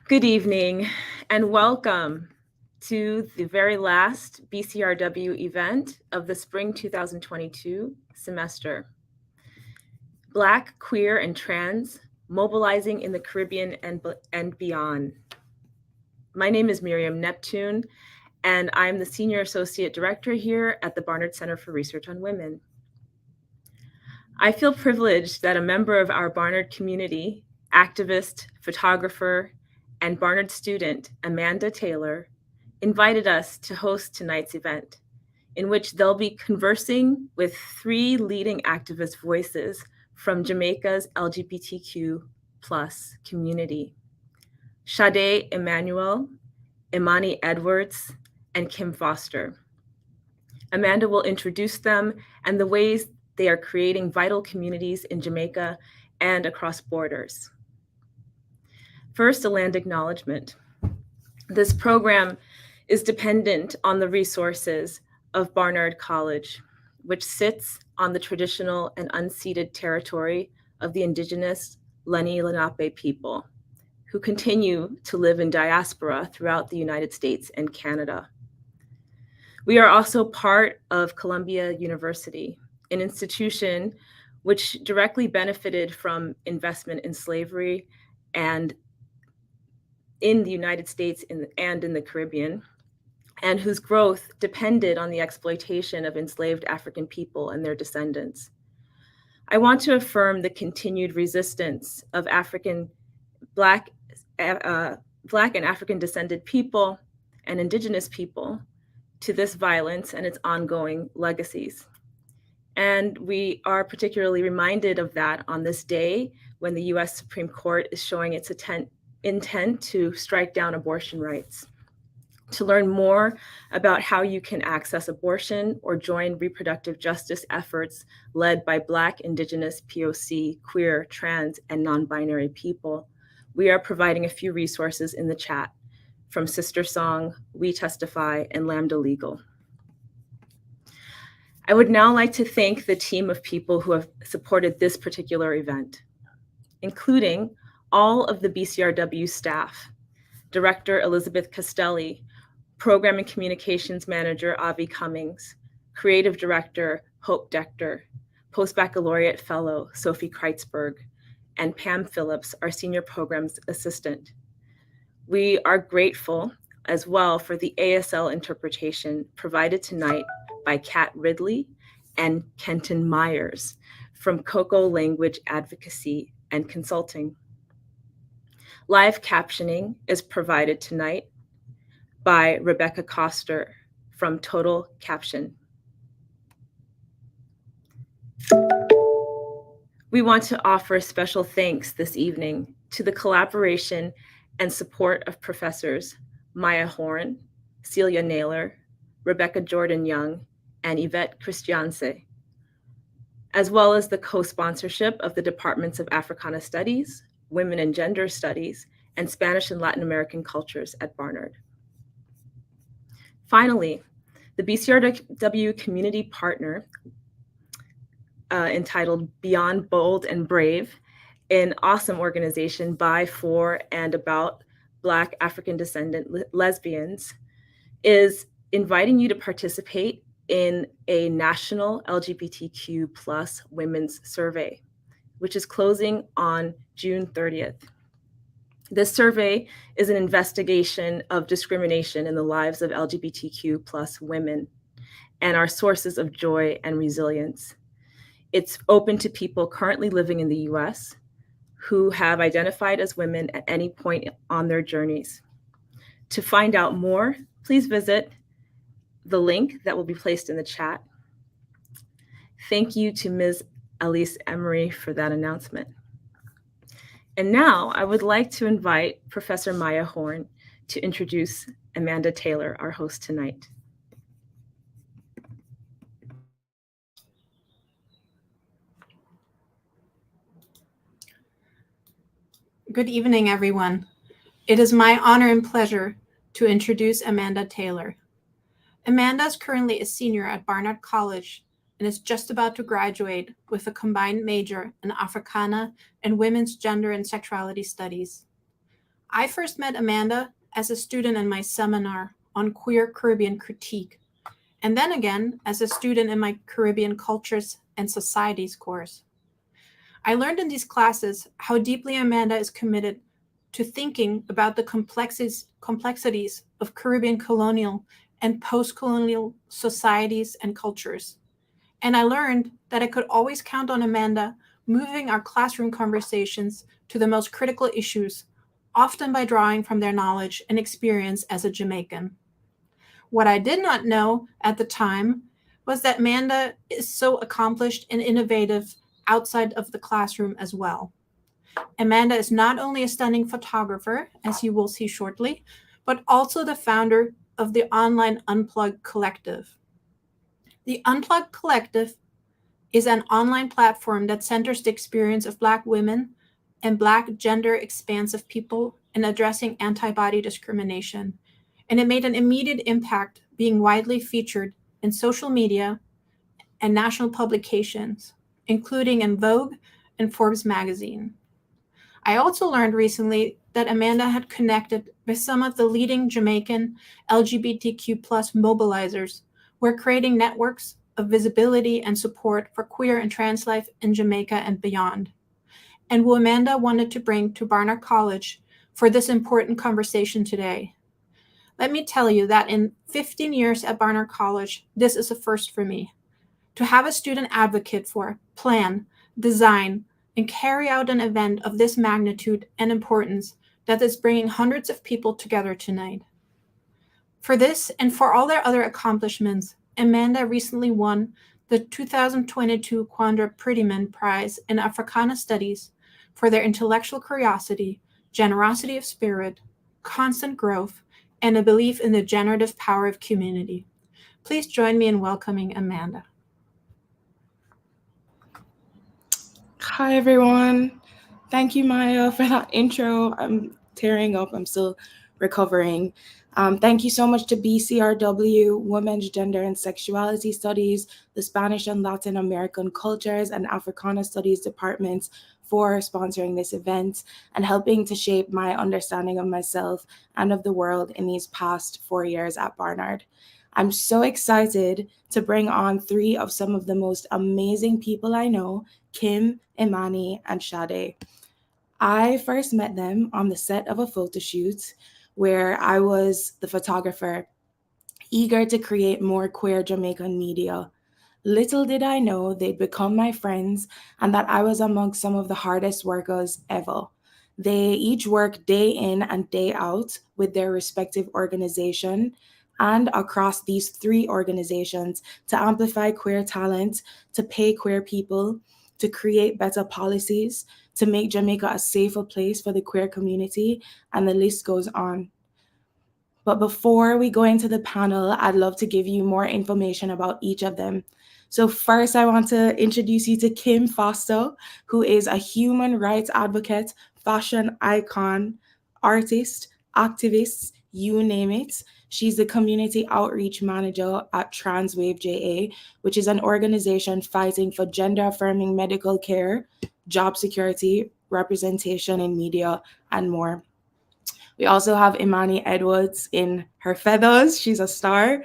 Good evening and welcome to the very last BCRW event of the spring 2022 semester. Black, queer, and trans, mobilizing in the Caribbean and beyond. My name is Miriam Neptune, and I'm the Senior Associate Director here at the Barnard Center for Research on Women. I feel privileged that a member of our Barnard community, activist, photographer, and Barnard student, Amanda Taylor, invited us to host tonight's event, in which they'll be conversing with three leading activist voices from Jamaica's LGBTQ+ community: Chaday Emmanuel, Emani Edwards, and Kymm Foster. Amanda will introduce them and the ways they are creating vital communities in Jamaica and across borders. First, a land acknowledgement. This program is dependent on the resources of Barnard College, which sits on the traditional and unceded territory of the indigenous Lenni Lenape people, who continue to live in diaspora throughout the United States and Canada. We are also part of Columbia University, an institution which directly benefited from investment in slavery and in the United States and in the Caribbean, and whose growth depended on the exploitation of enslaved African people and their descendants. I want to affirm the continued resistance of Black and African descended people and Indigenous people to this violence and its ongoing legacies. And we are particularly reminded of that on this day when the US Supreme Court is showing its intent to strike down abortion rights. To learn more about how you can access abortion or join reproductive justice efforts led by Black, Indigenous, POC, queer, trans, and non-binary people, we are providing a few resources in the chat from Sister Song, We Testify, and Lambda Legal. I would now like to thank the team of people who have supported this particular event, including all of the BCRW staff: Director Elizabeth Castelli, Program and Communications Manager Avi Cummings, Creative Director Hope Decter, Post-Baccalaureate Fellow Sophie Kreitzberg, and Pam Phillips, our Senior Programs Assistant. We are grateful as well for the ASL interpretation provided tonight by Kat Ridley and Kenton Myers from Coco Language Advocacy and Consulting. Live captioning is provided tonight by Rebecca Coster from Total Caption. We want to offer special thanks this evening to the collaboration and support of Professors Maya Horn, Celia Naylor, Rebecca Jordan Young, and Yvette Christianse, as well as the co-sponsorship of the Departments of Africana Studies, Women and Gender Studies, and Spanish and Latin American Cultures at Barnard. Finally, the BCRW community partner entitled Beyond Bold and Brave, an awesome organization by, for, and about Black African descendant lesbians, is inviting you to participate in a national LGBTQ+ women's survey, which is closing on June 30th. This survey is an investigation of discrimination in the lives of LGBTQ+ women and our sources of joy and resilience. It's open to people currently living in the US who have identified as women at any point on their journeys. To find out more, please visit the link that will be placed in the chat. Thank you to Ms. Elise Emery for that announcement. And now I would like to invite Professor Maya Horn to introduce Amanda Taylor, our host tonight. Good evening, everyone. It is my honor and pleasure to introduce Amanda Taylor. Amanda is currently a senior at Barnard College and is just about to graduate with a combined major in Africana and Women's Gender and Sexuality Studies. I first met Amanda as a student in my seminar on queer Caribbean critique, and then again as a student in my Caribbean cultures and societies course. I learned in these classes how deeply Amanda is committed to thinking about the complexities of Caribbean colonial and post-colonial societies and cultures. And I learned that I could always count on Amanda moving our classroom conversations to the most critical issues, often by drawing from their knowledge and experience as a Jamaican. What I did not know at the time was that Amanda is so accomplished and innovative outside of the classroom as well. Amanda is not only a stunning photographer, as you will see shortly, but also the founder of the online Unplugged Collective. The Unplugged Collective is an online platform that centers the experience of Black women and Black gender expansive people in addressing anti-body discrimination. And it made an immediate impact, being widely featured in social media and national publications, including in Vogue and Forbes magazine. I also learned recently that Amanda had connected with some of the leading Jamaican LGBTQ plus mobilizers who are creating networks of visibility and support for queer and trans life in Jamaica and beyond, and who Amanda wanted to bring to Barnard College for this important conversation today. Let me tell you that in 15 years at Barnard College, this is a first for me. To have a student advocate for, plan, design, and carry out an event of this magnitude and importance that is bringing hundreds of people together tonight. For this and for all their other accomplishments, Amanda recently won the 2022 Quandra Prettyman Prize in Africana Studies for their intellectual curiosity, generosity of spirit, constant growth, and a belief in the generative power of community. Please join me in welcoming Amanda. Hi, everyone. Thank you, Maya, for that intro. I'm tearing up. I'm still recovering. Thank you so much to BCRW, Women's Gender and Sexuality Studies, the Spanish and Latin American Cultures and Africana Studies departments for sponsoring this event and helping to shape my understanding of myself and of the world in these past 4 years at Barnard. I'm so excited to bring on 3 of some of the most amazing people I know, Kymm, Emani, and Chaday. I first met them on the set of a photo shoot where I was the photographer, eager to create more queer Jamaican media. Little did I know they'd become my friends and that I was among some of the hardest workers ever. They each work day in and day out with their respective organization and across these 3 organizations to amplify queer talent, to pay queer people, to create better policies, to make Jamaica a safer place for the queer community, and the list goes on. But before we go into the panel, I'd love to give you more information about each of them. So first, I want to introduce you to Kymm Foster, who is a human rights advocate, fashion icon, artist, activist, you name it. She's the community outreach manager at TransWaveJA, which is an organization fighting for gender-affirming medical care, job security, representation in media, and more. We also have Emani Edwards in her feathers. She's a star.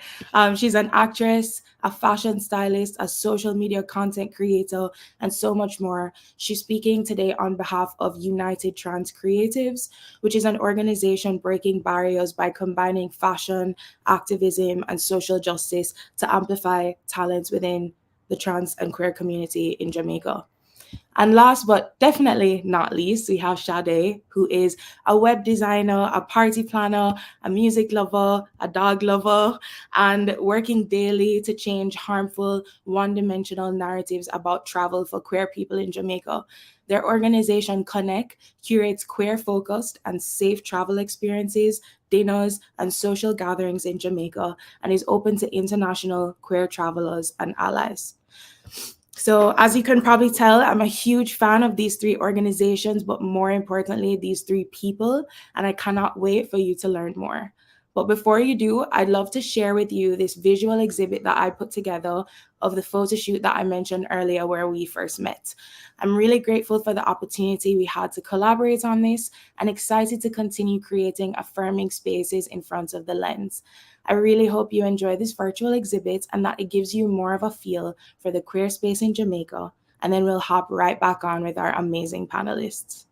She's an actress, a fashion stylist, a social media content creator, and so much more. She's speaking today on behalf of United Trans Creatives, which is an organization breaking barriers by combining fashion, activism, and social justice to amplify talents within the trans and queer community in Jamaica. And last but definitely not least, we have Chaday, who is a web designer, a party planner, a music lover, a dog lover, and working daily to change harmful, one-dimensional narratives about travel for queer people in Jamaica. Their organization, Connek, curates queer-focused and safe travel experiences, dinners, and social gatherings in Jamaica, and is open to international queer travelers and allies. So as you can probably tell, I'm a huge fan of these 3 organizations, but more importantly, these 3 people, and I cannot wait for you to learn more. But before you do, I'd love to share with you this visual exhibit that I put together of the photo shoot that I mentioned earlier where we first met. I'm really grateful for the opportunity we had to collaborate on this and excited to continue creating affirming spaces in front of the lens. I really hope you enjoy this virtual exhibit and that it gives you more of a feel for the queer space in Jamaica. And then we'll hop right back on with our amazing panelists.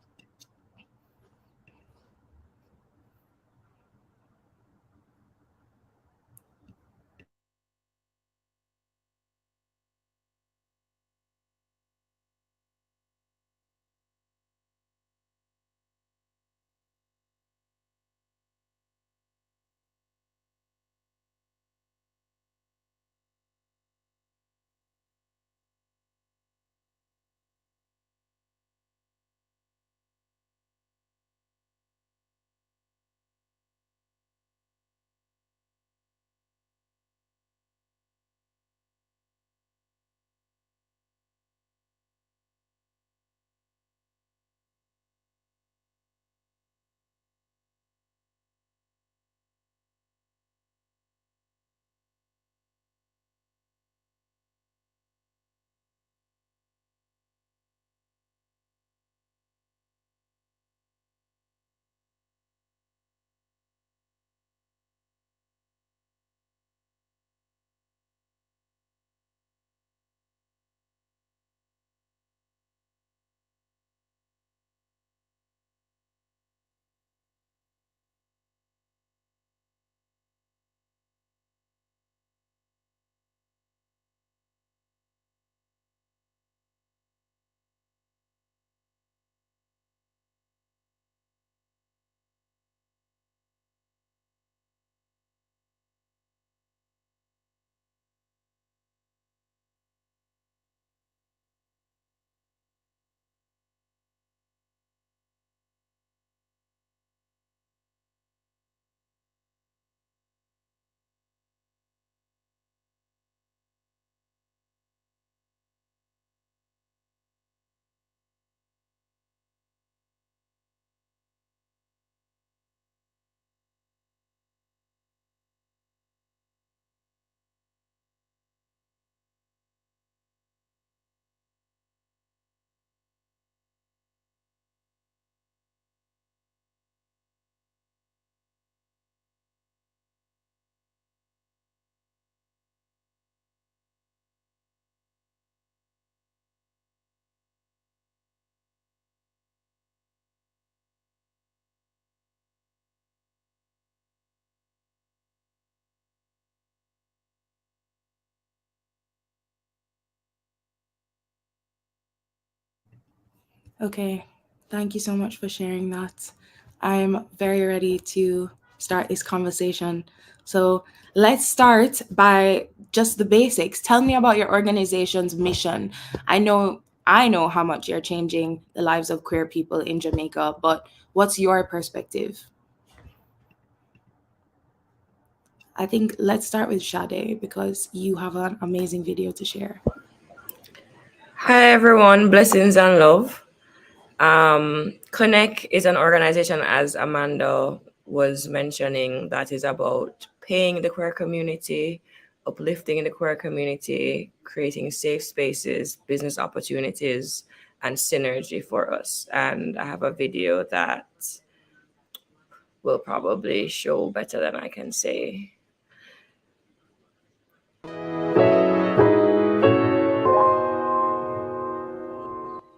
Okay, thank you so much for sharing that. I'm very ready to start this conversation. So let's start by just the basics. Tell me about your organization's mission. I know how much you're changing the lives of queer people in Jamaica, but what's your perspective? I think let's start with Chaday because you have an amazing video to share. Hi everyone, blessings and love. Connek is an organization, as Amanda was mentioning, that is about paying the queer community, uplifting the queer community, creating safe spaces, business opportunities, and synergy for us. And I have a video that will probably show better than I can say.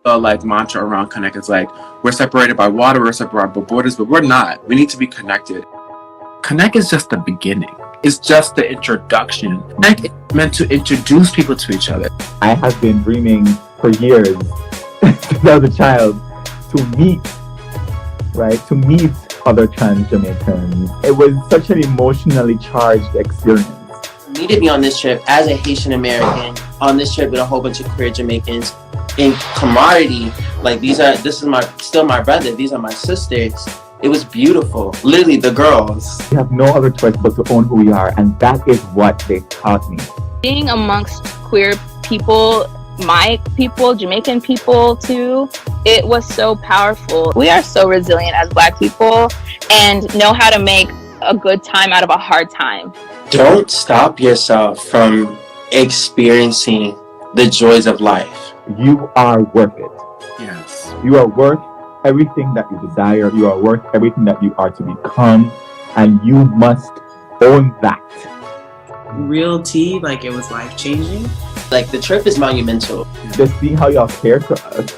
Like mantra around Connek is like, we're separated by water, we're separated by borders, but we're not. We need to be connected. Connek is just the beginning. It's just the introduction. Connek is meant to introduce people to each other. I have been dreaming for years since I was a child to meet other trans Jamaicans. It was such an emotionally charged experience. Me to be on this trip as a Haitian American, on this trip with a whole bunch of queer Jamaicans in camaraderie, like this is still my brother, these are my sisters. It was beautiful, literally the girls. We have no other choice but to own who we are, and that is what they taught me. Being amongst queer people, my people, Jamaican people too, it was so powerful. We are so resilient as Black people and know how to make a good time out of a hard time. Don't stop yourself from experiencing the joys of life. You are worth it. Yes. You are worth everything that you desire. You are worth everything that you are to become. And you must own that. Real tea, like it was life-changing. Like the trip is monumental. Just seeing how y'all cared for us,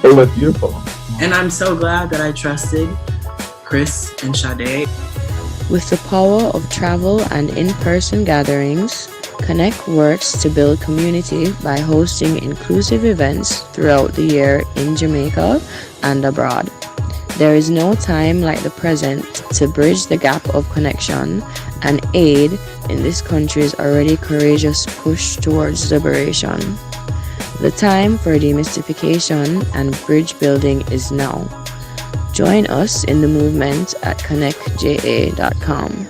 it was beautiful. And I'm so glad that I trusted Chris and Chaday. With the power of travel and in-person gatherings, Connek works to build community by hosting inclusive events throughout the year in Jamaica and abroad. There is no time like the present to bridge the gap of connection and aid in this country's already courageous push towards liberation. The time for demystification and bridge building is now. Join us in the movement at ConnectJA.com.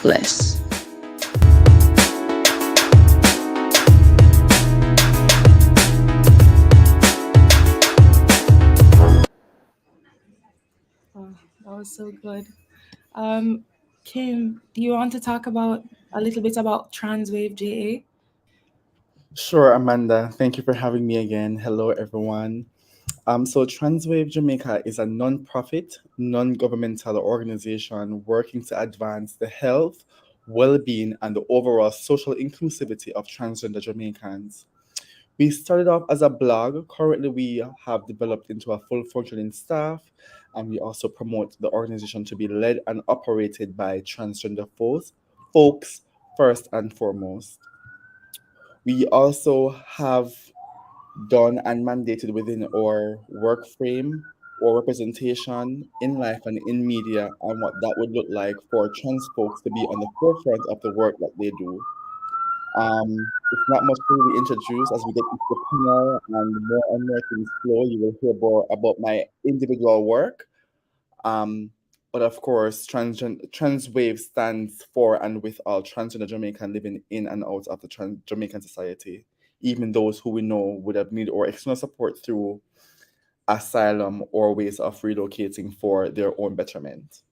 Bless. Oh, that was so good. Kymm, do you want to talk about a little bit about TransWaveJA? Sure, Amanda. Thank you for having me again. Hello, everyone. So TransWave Jamaica is a non-profit, non-governmental organization working to advance the health, well-being, and the overall social inclusivity of transgender Jamaicans. We started off as a blog. Currently, we have developed into a full functioning staff, and we also promote the organization to be led and operated by transgender folks first and foremost. We also have done and mandated within our work frame or representation in life and in media and what that would look like for trans folks to be on the forefront of the work that they do. It's not much to really introduce as we get into the panel and more things flow. You will hear more about my individual work. But of course, TransWave stands for and with all transgender Jamaican living in and out of the Jamaican society, even those who we know would have needed or external support through asylum or ways of relocating for their own betterment.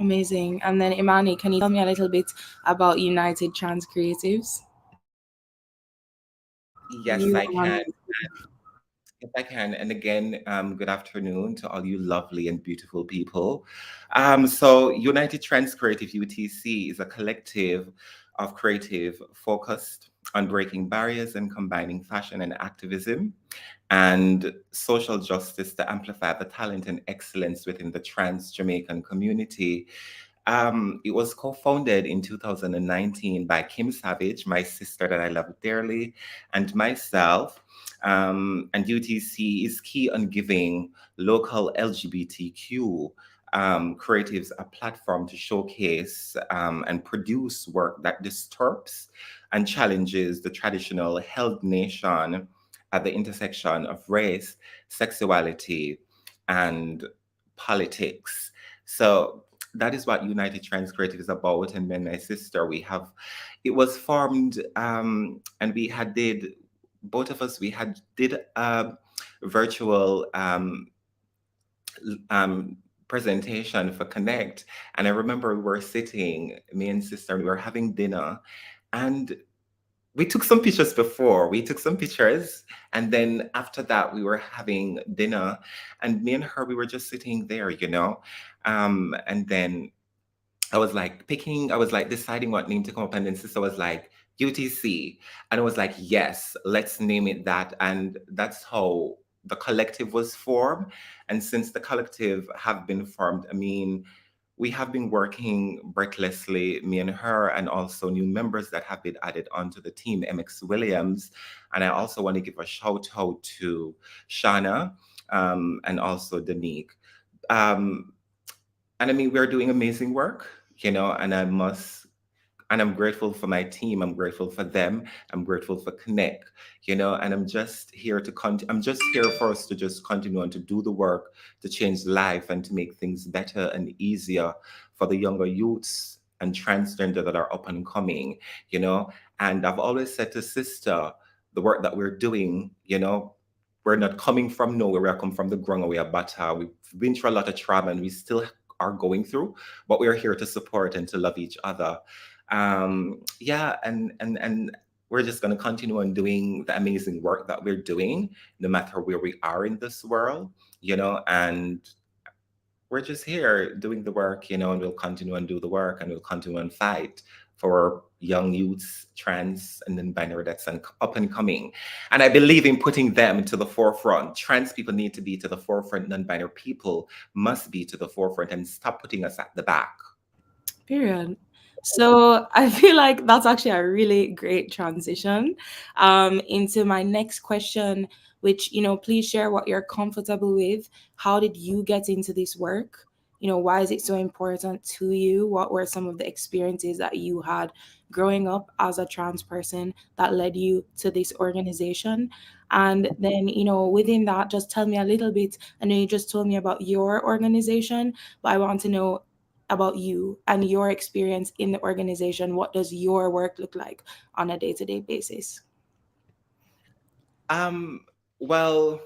Amazing. And then Emani, can you tell me a little bit about United Trans Creatives? Yes, I can. Yes, I can. And again, good afternoon to all you lovely and beautiful people. So United Trans Creative UTC is a collective of creative focused on breaking barriers and combining fashion and activism and social justice to amplify the talent and excellence within the trans Jamaican community. It was co-founded in 2019 by Kim Savage, my sister that I love dearly, and myself. And UTC is key on giving local LGBTQ creatives a platform to showcase and produce work that disturbs and challenges the traditional held nation at the intersection of race, sexuality, and politics. So that is what United Trans Creative is about. And then my sister, it was formed and we had both of us, did a virtual presentation for Connect. And I remember we were sitting, me and sister, we were having dinner and we took some pictures and then after that we were having dinner and me and her, we were just sitting there, and then I was like deciding what name to come up, and then sister was like UTC, and I was like, yes, let's name it that. And that's how the collective was formed. And since the collective have been formed, we have been working breathlessly, me and her, and also new members that have been added onto the team, MX Williams. And I also want to give a shout out to Shana and also Danique. And we're doing amazing work, and I'm grateful for my team. I'm grateful for them. I'm grateful for Connect, and I'm just here I'm just here for us to just continue on to do the work, to change life and to make things better and easier for the younger youths and transgender that are up and coming, And I've always said to sister, the work that we're doing, we're not coming from nowhere. We come from the ground, we are butter. We've been through a lot of trauma and we still are going through, but we're here to support and to love each other. Yeah, and we're just going to continue on doing the amazing work that we're doing, no matter where we are in this world, and we're just here doing the work, and we'll continue and do the work, and we'll continue and fight for young youths, trans and non-binary that's up and coming. And I believe in putting them to the forefront. Trans people need to be to the forefront. Non-binary people must be to the forefront and stop putting us at the back. Period. So I feel like that's actually a really great transition into my next question, which, please share what you're comfortable with. How did you get into this work? Why is it so important to you? What were some of the experiences that you had growing up as a trans person that led you to this organization? And then, within that, just tell me a little bit. I know you just told me about your organization, but I want to know about you and your experience in the organization. What does your work look like on a day-to-day basis? Well,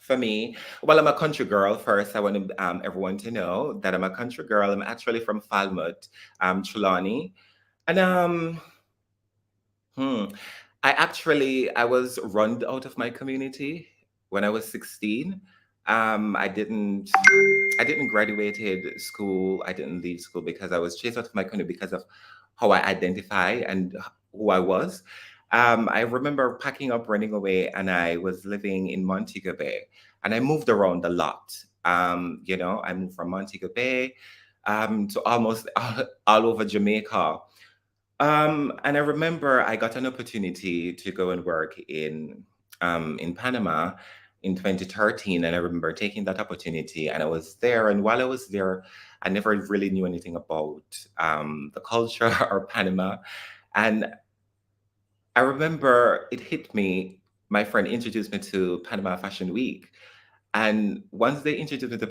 for me, I'm a country girl. First, I want everyone to know that I'm a country girl. I'm actually from Falmouth, Trelawney. And I was run out of my community when I was 16. I didn't graduated school. I didn't leave school because I was chased out of my community because of how I identify and who I was. I remember packing up, running away, and I was living in Montego Bay, and I moved around a lot. I moved from Montego Bay to almost all over Jamaica. And I remember I got an opportunity to go and work in Panama in 2013, and I remember taking that opportunity, and I was there. And while I was there, I never really knew anything about the culture or Panama. And I remember it hit me. My friend introduced me to Panama Fashion Week. And once they introduced me to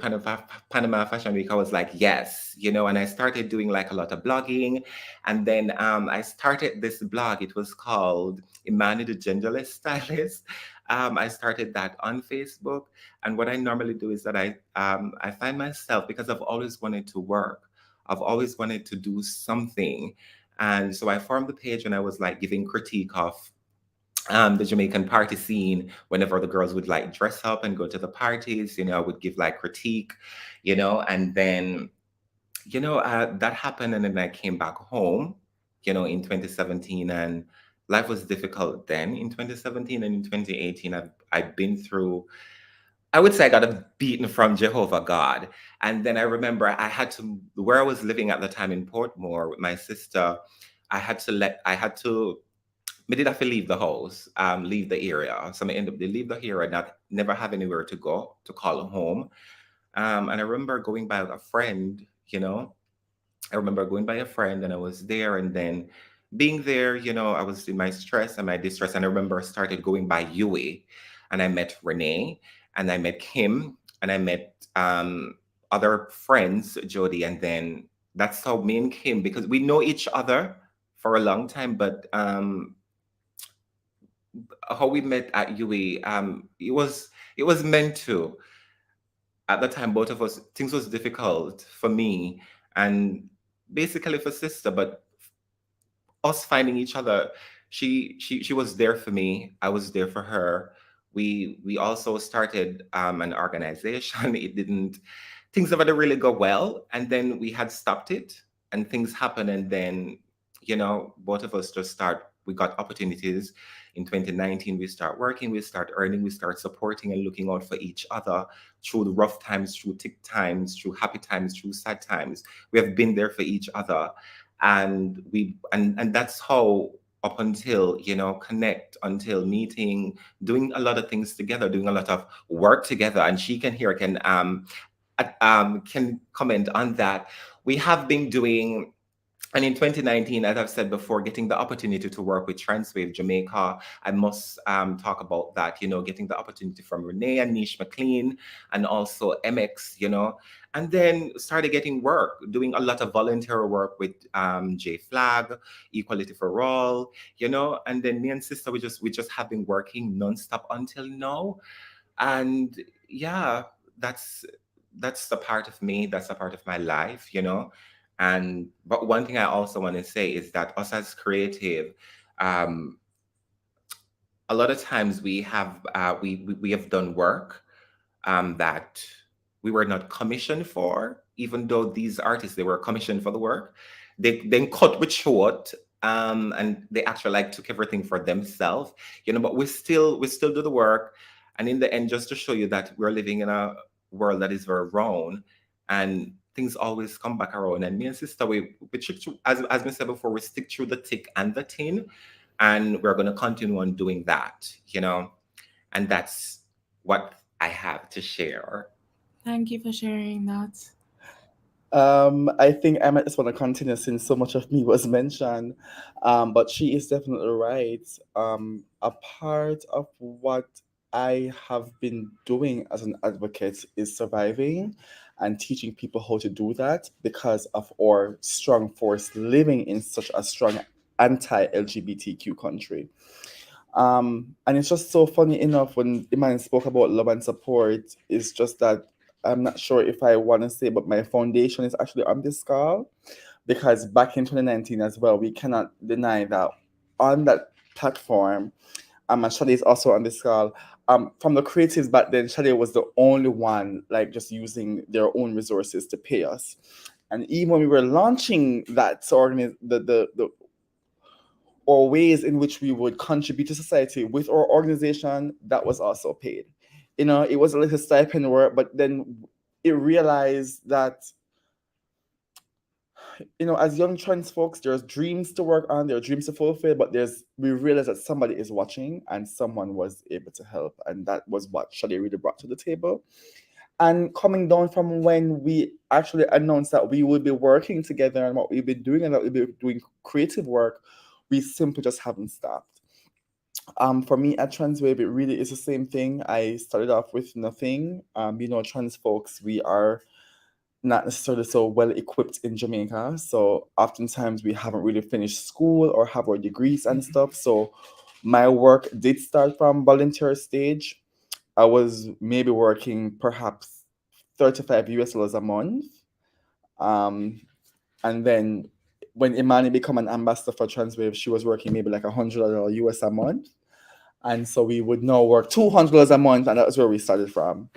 Panama Fashion Week, I was like, yes, and I started doing like a lot of blogging. And then I started this blog. It was called Emani the Genderless Stylist. I started that on Facebook. And what I normally do is that I find myself, because I've always wanted to work, I've always wanted to do something. And so I formed the page, and I was like giving critique of the Jamaican party scene. Whenever the girls would like dress up and go to the parties, I would give like critique, and then, that happened. And then I came back home, in 2017, and life was difficult then in 2017. And in 2018, I've been through, I would say I got a beaten from Jehovah God. And then I remember where I was living at the time in Portmore with my sister, I did have to leave the house, leave the area. So I ended up to leave the area, never have anywhere to go to call home. And I remember going by a friend, I remember going by a friend, and I was there, and then being there, I was in my stress and my distress. And I remember I started going by UA, and I met Renee, and I met Kymm, and I met other friends, Jody. And then that's how me and Kymm, because we know each other for a long time, but how we met at UA, it was meant to. At the time, both of us, things was difficult for me and basically for sister, but us finding each other, she was there for me. I was there for her. We also started an organization. Things never really go well, and then we had stopped it, and things happened, and then both of us we got opportunities. In 2019, we start working, we start earning, we start supporting and looking out for each other through the rough times, through thick times, through happy times, through sad times. We have been there for each other. And that's how, up until, connect, until meeting, doing a lot of things together, doing a lot of work together. And she can comment on that. We have been doing. And in 2019, as I've said before, getting the opportunity to work with TransWave Jamaica, I must talk about that, getting the opportunity from Renee and Nish McLean, and also MX, and then started getting work, doing a lot of volunteer work with J Flag, Equality for All, and then me and sister, we just have been working nonstop until now. And yeah, that's that's a part of me, that's a part of my life, you know. And but one thing I also want to say is that us as creative, um, a lot of times we have we have done work that we were not commissioned for, even though these artists, they were commissioned for the work. They then cut with short, and they actually like took everything for themselves, you know. But we still do the work, and in the end, just to show you that we're living in a world that is very round, and things always come back around. And me and sister, we stick through, as we said before, we stick through the thick and the thin, and we're going to continue on doing that, you know. And that's what I have to share. Thank you for sharing that. I think I might just want to continue since so much of me was mentioned. But she is definitely right. A part of what I have been doing as an advocate is surviving and teaching people how to do that because of our strong force living in such a strong anti-LGBTQ country. And it's just so funny enough when Emani spoke about love and support, it's just that I'm not sure if I want to say, but my foundation is actually on this call because back in 2019 as well, we cannot deny that on that platform, and Chaday is also on this call. From the creatives back then, Chaday was the only one like just using their own resources to pay us. And even when we were launching that the or ways in which we would contribute to society with our organization, that was also paid. You know, it was a little stipend work, but then it realized that, you know, as young trans folks, there's dreams to work on, there are dreams to fulfill, but we realized that somebody is watching and someone was able to help. And that was what Chaday really brought to the table. And coming down from when we actually announced that we would be working together and what we've been doing and that we've been doing creative work, we simply just haven't stopped. For me at TransWave, it really is the same thing. I started off with nothing. You know, trans folks, we are not necessarily so well equipped in Jamaica. So oftentimes we haven't really finished school or have our degrees and stuff. So my work did start from volunteer stage. I was maybe working perhaps $35 a month. And then when Emani became an ambassador for TransWave, she was working maybe like $100 a month. And so we would now work $200 a month, and that's where we started from.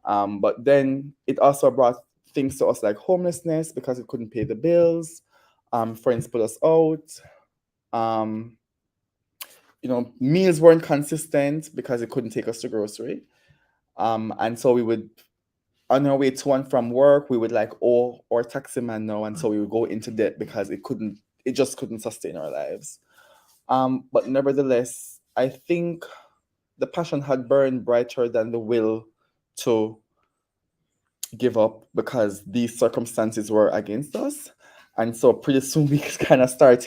But then it also brought things to us like homelessness because it couldn't pay the bills. Friends put us out. You know, meals weren't consistent because it couldn't take us to grocery. And so we would, on our way to and from work, we would like owe our taxi man now, and so we would go into debt because it just couldn't sustain our lives. But nevertheless, I think the passion had burned brighter than the will to give up because these circumstances were against us. And so pretty soon we kind of started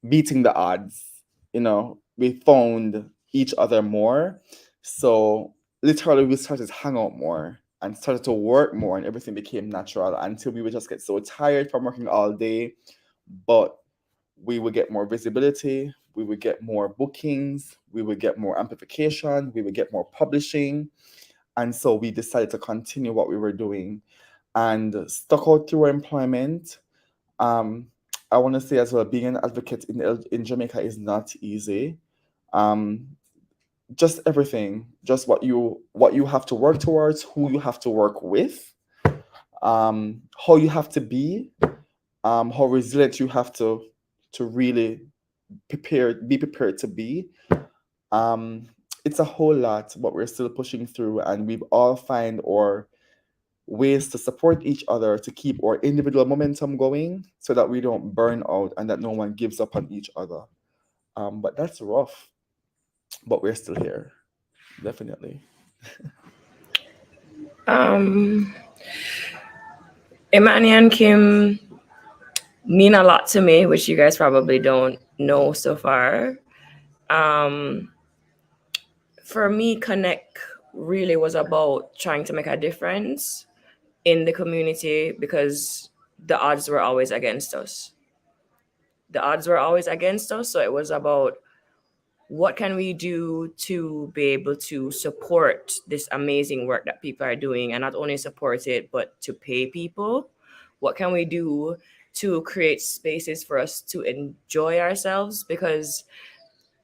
beating the odds. You know, we found each other more. So literally we started to hang out more and started to work more, and everything became natural until we would just get so tired from working all day. But we would get more visibility, we would get more bookings, we would get more amplification, we would get more publishing. And so we decided to continue what we were doing and stuck out through our employment. I want to say as well, being an advocate in Jamaica is not easy. Just everything, just what you have to work towards, who you have to work with, how you have to be, how resilient you have to really be prepared to be. It's a whole lot, but we're still pushing through, and we've all find our ways to support each other to keep our individual momentum going so that we don't burn out and that no one gives up on each other. But that's rough, but we're still here, definitely. Emani and Kymm mean a lot to me, which you guys probably don't know so far. For me, Connek really was about trying to make a difference in the community because the odds were always against us. So it was about what can we do to be able to support this amazing work that people are doing, and not only support it, but to pay people? What can we do to create spaces for us to enjoy ourselves? Because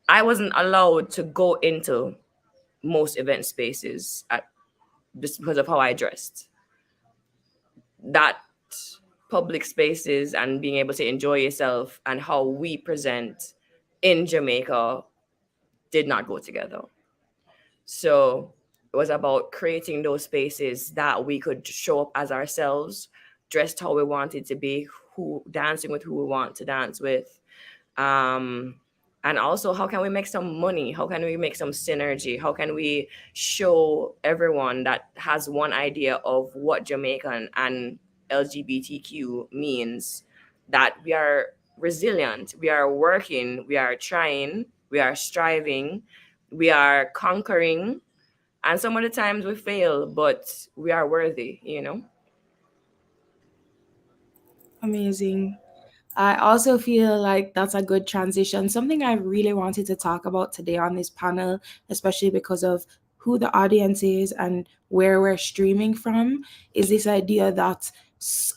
I wasn't allowed to go into most event spaces just because of how I dressed. That public spaces and being able to enjoy yourself and how we present in Jamaica did not go together. So it was about creating those spaces that we could show up as ourselves, dressed how we wanted to be, dancing with who we want to dance with. And also, how can we make some money? How can we make some synergy? How can we show everyone that has one idea of what Jamaican and LGBTQ means, that we are resilient, we are working, we are trying, we are striving, we are conquering, and some of the times we fail, but we are worthy, you know? Amazing. I also feel like that's a good transition. Something I really wanted to talk about today on this panel, especially because of who the audience is and where we're streaming from, is this idea that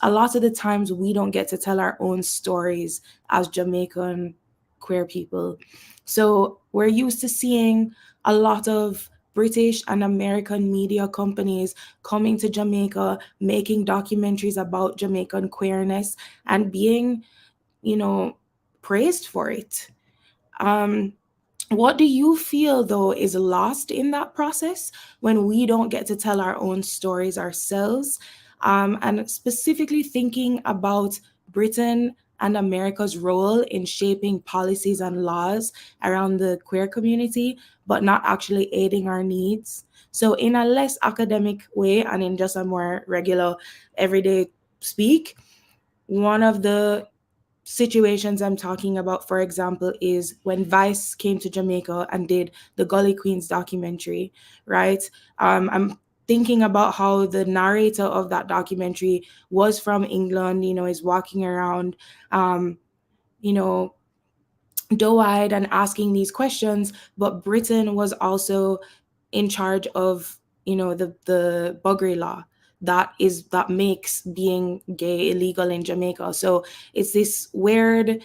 a lot of the times we don't get to tell our own stories as Jamaican queer people. So we're used to seeing a lot of British and American media companies coming to Jamaica, making documentaries about Jamaican queerness and being, praised for it. What do you feel, though, is lost in that process when we don't get to tell our own stories ourselves? And specifically thinking about Britain and America's role in shaping policies and laws around the queer community, but not actually aiding our needs. So, in a less academic way and in just a more regular, everyday speak, one of the situations I'm talking about, for example, is when Vice came to Jamaica and did the Gully Queens documentary, right? I'm thinking about how the narrator of that documentary was from England, is walking around, doe-eyed and asking these questions, but Britain was also in charge of, the buggery law that makes being gay illegal in Jamaica. So it's this weird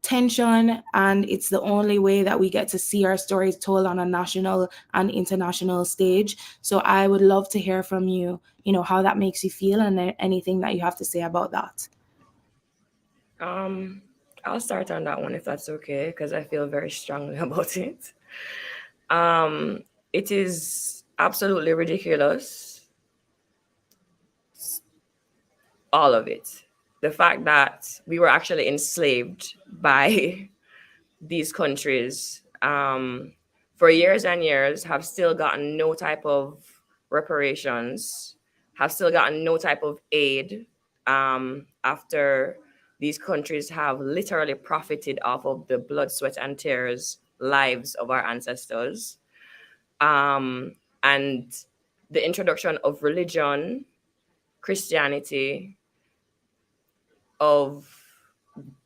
tension, and it's the only way that we get to see our stories told on a national and international stage. So I would love to hear from you, how that makes you feel and anything that you have to say about that. I'll start on that one if that's okay, because I feel very strongly about it. It is absolutely ridiculous, all of it. The fact that we were actually enslaved by these countries for years and years, have still gotten no type of reparations, have still gotten no type of aid after these countries have literally profited off of the blood, sweat, and tears lives of our ancestors. And the introduction of religion, Christianity, of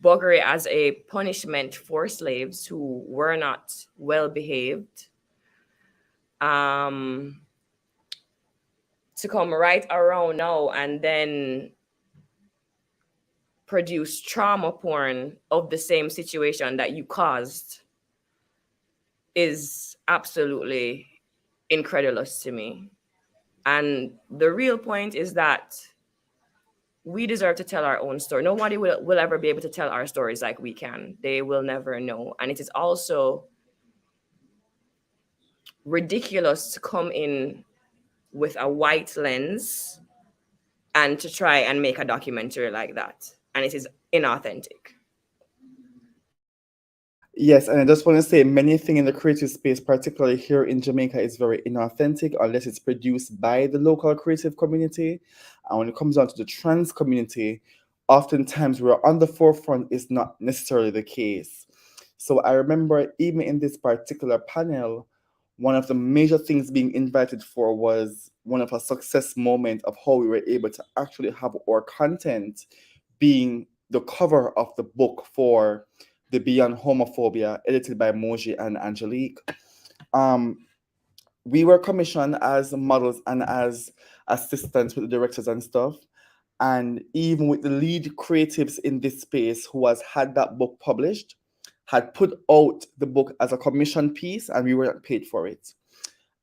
buggery as a punishment for slaves who were not well behaved, to come right around now and then produce trauma porn of the same situation that you caused is absolutely incredulous to me. And the real point is that we deserve to tell our own story. Nobody will ever be able to tell our stories like we can. They will never know. And it is also ridiculous to come in with a white lens and to try and make a documentary like that. And it is inauthentic. Yes, and I just want to say many things in the creative space, particularly here in Jamaica, is very inauthentic unless it's produced by the local creative community. And when it comes down to the trans community, oftentimes we're on the forefront is not necessarily the case. So I remember even in this particular panel, one of the major things being invited for was one of a success moment of how we were able to actually have our content being the cover of the book for the Beyond Homophobia, edited by Moji and Angelique. We were commissioned as models and as assistants with the directors and stuff. And even with the lead creatives in this space who has had that book published, had put out the book as a commission piece, and we weren't paid for it.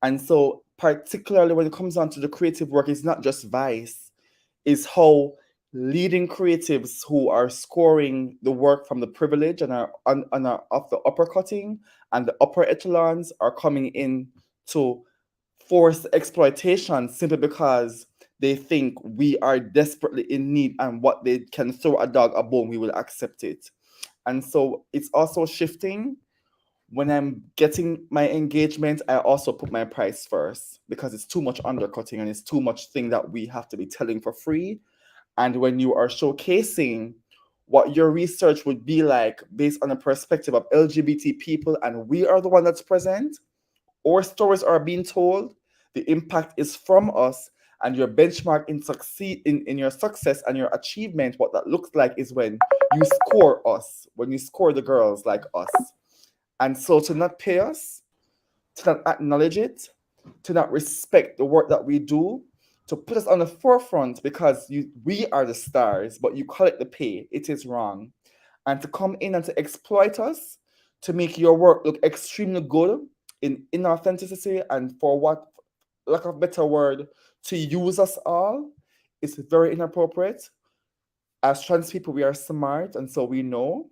And so particularly when it comes down to the creative work, it's not just Vice, it's how leading creatives who are scoring the work from the privilege and are of the uppercutting and the upper echelons are coming in to force exploitation simply because they think we are desperately in need, and what they can throw a dog a bone, we will accept it. And so it's also shifting. When I'm getting my engagement, I also put my price first because it's too much undercutting and it's too much thing that we have to be telling for free. And when you are showcasing what your research would be like based on a perspective of LGBT people, and we are the one that's present, or stories are being told, the impact is from us, and your benchmark in your success and your achievement, what that looks like is when you score us, when you score the girls like us. And so to not pay us, to not acknowledge it, to not respect the work that we do, to put us on the forefront because we are the stars, but you collect the pay, it is wrong. And to come in and to exploit us, to make your work look extremely good in inauthenticity, and for what, lack of a better word, to use us all, is very inappropriate. As trans people, we are smart, and so we know.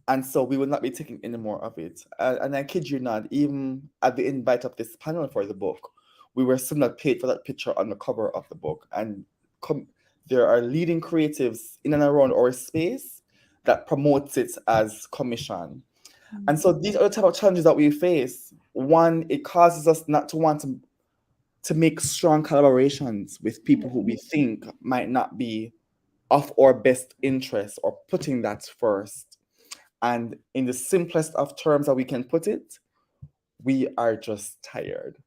And so we will not be taking any more of it. And I kid you not, even at the invite of this panel for the book, we were still not paid for that picture on the cover of the book. And there are leading creatives in and around our space that promotes it as commission. And so these are the type of challenges that we face. One, it causes us not to want to make strong collaborations with people who we think might not be of our best interest, or putting that first. And in the simplest of terms that we can put it, we are just tired.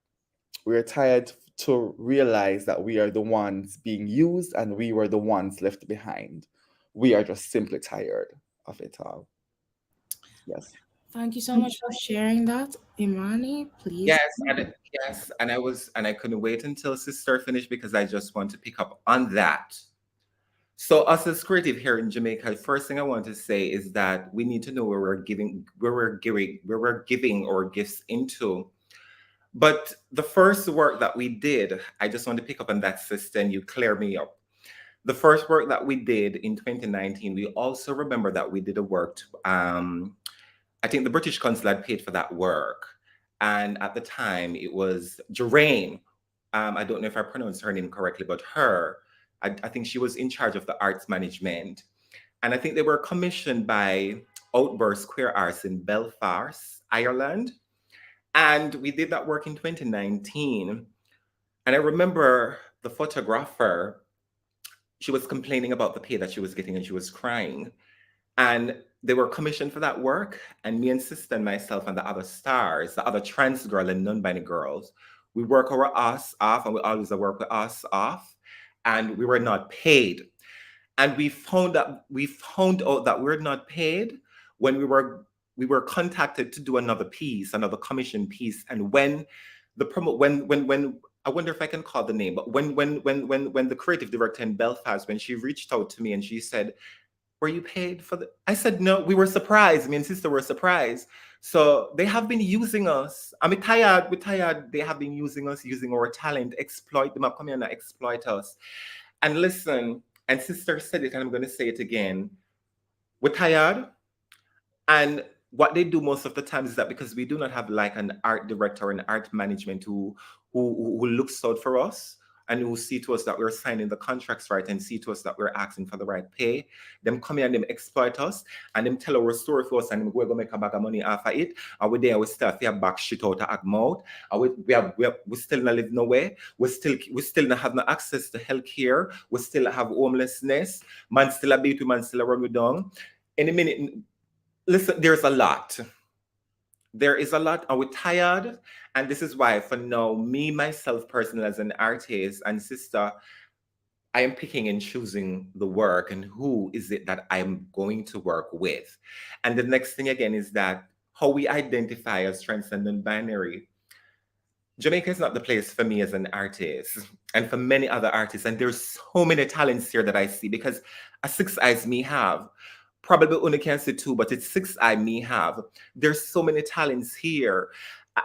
We are tired to realize that we are the ones being used and we were the ones left behind. We are just simply tired of it all. Yes. Thank you so much for sharing that, Emani. Please. Yes, and I couldn't wait until Sister finished because I just want to pick up on that. So us as creative here in Jamaica, the first thing I want to say is that we need to know where we're giving our gifts into. But the first work that we did, I just want to pick up on that, sister, and you clear me up. The first work that we did in 2019, we also remember that we did a work. I think the British consulate paid for that work. And at the time, it was Jeraine. I don't know if I pronounced her name correctly, but I think she was in charge of the arts management. And I think they were commissioned by Outburst Queer Arts in Belfast, Ireland. And we did that work in 2019. And I remember the photographer, she was complaining about the pay that she was getting and she was crying. And they were commissioned for that work. And me and sister and myself and the other stars, the other trans girl and non-binary girls, we work our ass off, and we always work with us off. And we were not paid. And we found out that we're not paid when we were contacted to do another piece, another commission piece. And when I wonder if I can call the name, but when the creative director in Belfast, when she reached out to me and she said, "Were you paid for the?" I said, "No." We were surprised. Me and sister were surprised. So they have been using us. We're tired. They have been using us, using our talent, exploit them up, come here and exploit us. And listen, and sister said it, and I'm going to say it again. We're tired. And what they do most of the time is that because we do not have like an art director or an art management who looks out for us and who see to us that we're signing the contracts right and see to us that we're asking for the right pay, them come here and them exploit us and them tell our story for us and them go make a bag of money after it. And we there, we still have to back shit out of our mouth. And we still not live nowhere. We still not have no access to health care. We still have homelessness. Man still a beat, man still a run we down. In a minute, listen, there's a lot. There is a lot, and we're tired. And this is why, for now, me, myself, personally, as an artist and sister, I am picking and choosing the work and who is it that I'm going to work with. And the next thing again is that how we identify as transcendent binary. Jamaica is not the place for me as an artist and for many other artists. And there's so many talents here that I see because a six eyes me have. Probably only can see two, but it's six eye me have. There's so many talents here.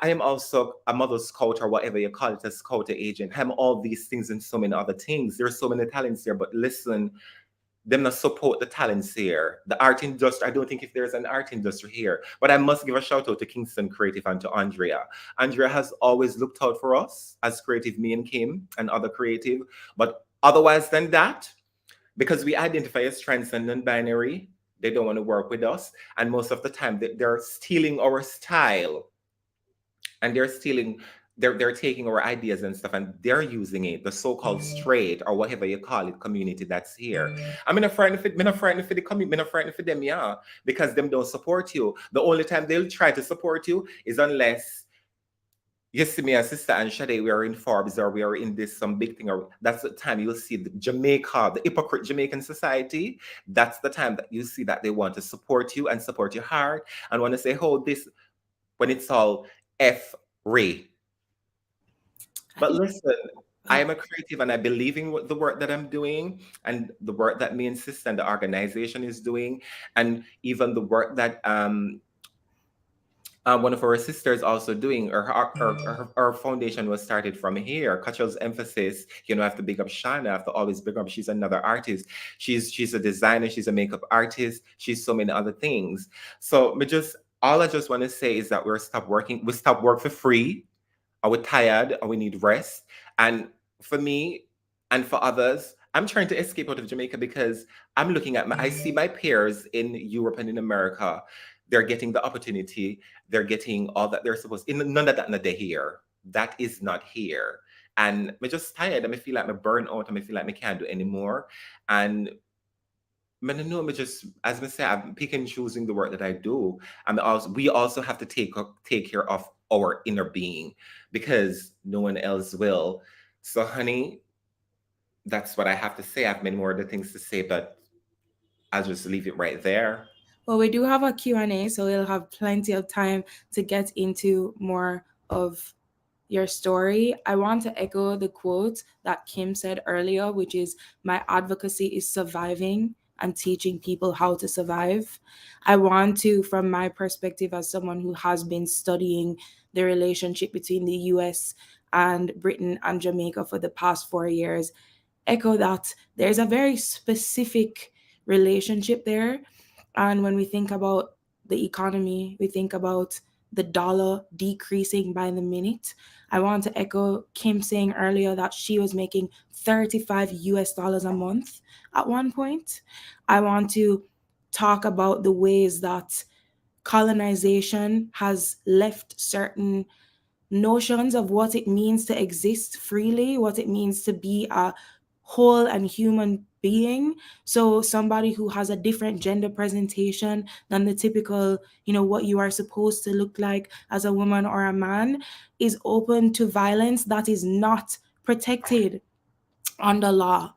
I am also a mother scout or whatever you call it, a scout agent. I'm all these things and so many other things. There's so many talents here, but listen, them not support the talents here. The art industry, I don't think if there's an art industry here, but I must give a shout out to Kingston Creative and to Andrea. Andrea has always looked out for us as creative, me and Kymm and other creative, but otherwise than that, because we identify as transcendent binary, they don't want to work with us. And most of the time they're stealing our style and they're taking our ideas and stuff and they're using it, the so-called straight or whatever you call it community that's here. I'm not frightened for the community, I'm not frightened for them, yeah, because them don't support you. The only time they'll try to support you is unless you see me and Sister and Chaday, we are in Forbes or we are in this some big thing, or that's the time you'll see the Jamaica, the hypocrite Jamaican society. That's the time that you see that they want to support you and support your heart and want to say, oh, this, when it's all F-Ray. But listen, I am a creative and I believe in the work that I'm doing and the work that me and Sister and the organization is doing, and even the work that one of our sisters also doing. Her foundation was started from here. Cultural emphasis, you know, I have to big up Shana, I have to always big up, she's another artist. She's a designer, she's a makeup artist, she's so many other things. So all I just want to say is that we stop work for free. Are we tired? Or we need rest? And for me and for others, I'm trying to escape out of Jamaica because I'm looking at I see my peers in Europe and in America. They're getting the opportunity. They're getting all that they're supposed to. None of that not here. That is not here. And I'm just tired. I feel like I'm burnt out. I feel like I can't do anymore. And I know as I say, I'm picking and choosing the work that I do. We also have to take care of our inner being because no one else will. So, honey, that's what I have to say. I have many more other things to say, but I'll just leave it right there. Well, we do have a Q&A, so we'll have plenty of time to get into more of your story. I want to echo the quote that Kymm said earlier, which is, my advocacy is surviving and teaching people how to survive. I want to, from my perspective as someone who has been studying the relationship between the US and Britain and Jamaica for the past 4 years, echo that there's a very specific relationship there. And when we think about the economy, we think about the dollar decreasing by the minute. I want to echo Kymm saying earlier that she was making $35 a month at one point. I want to talk about the ways that colonization has left certain notions of what it means to exist freely, what it means to be a whole and human being. So somebody who has a different gender presentation than the typical, what you are supposed to look like as a woman or a man is open to violence that is not protected under law.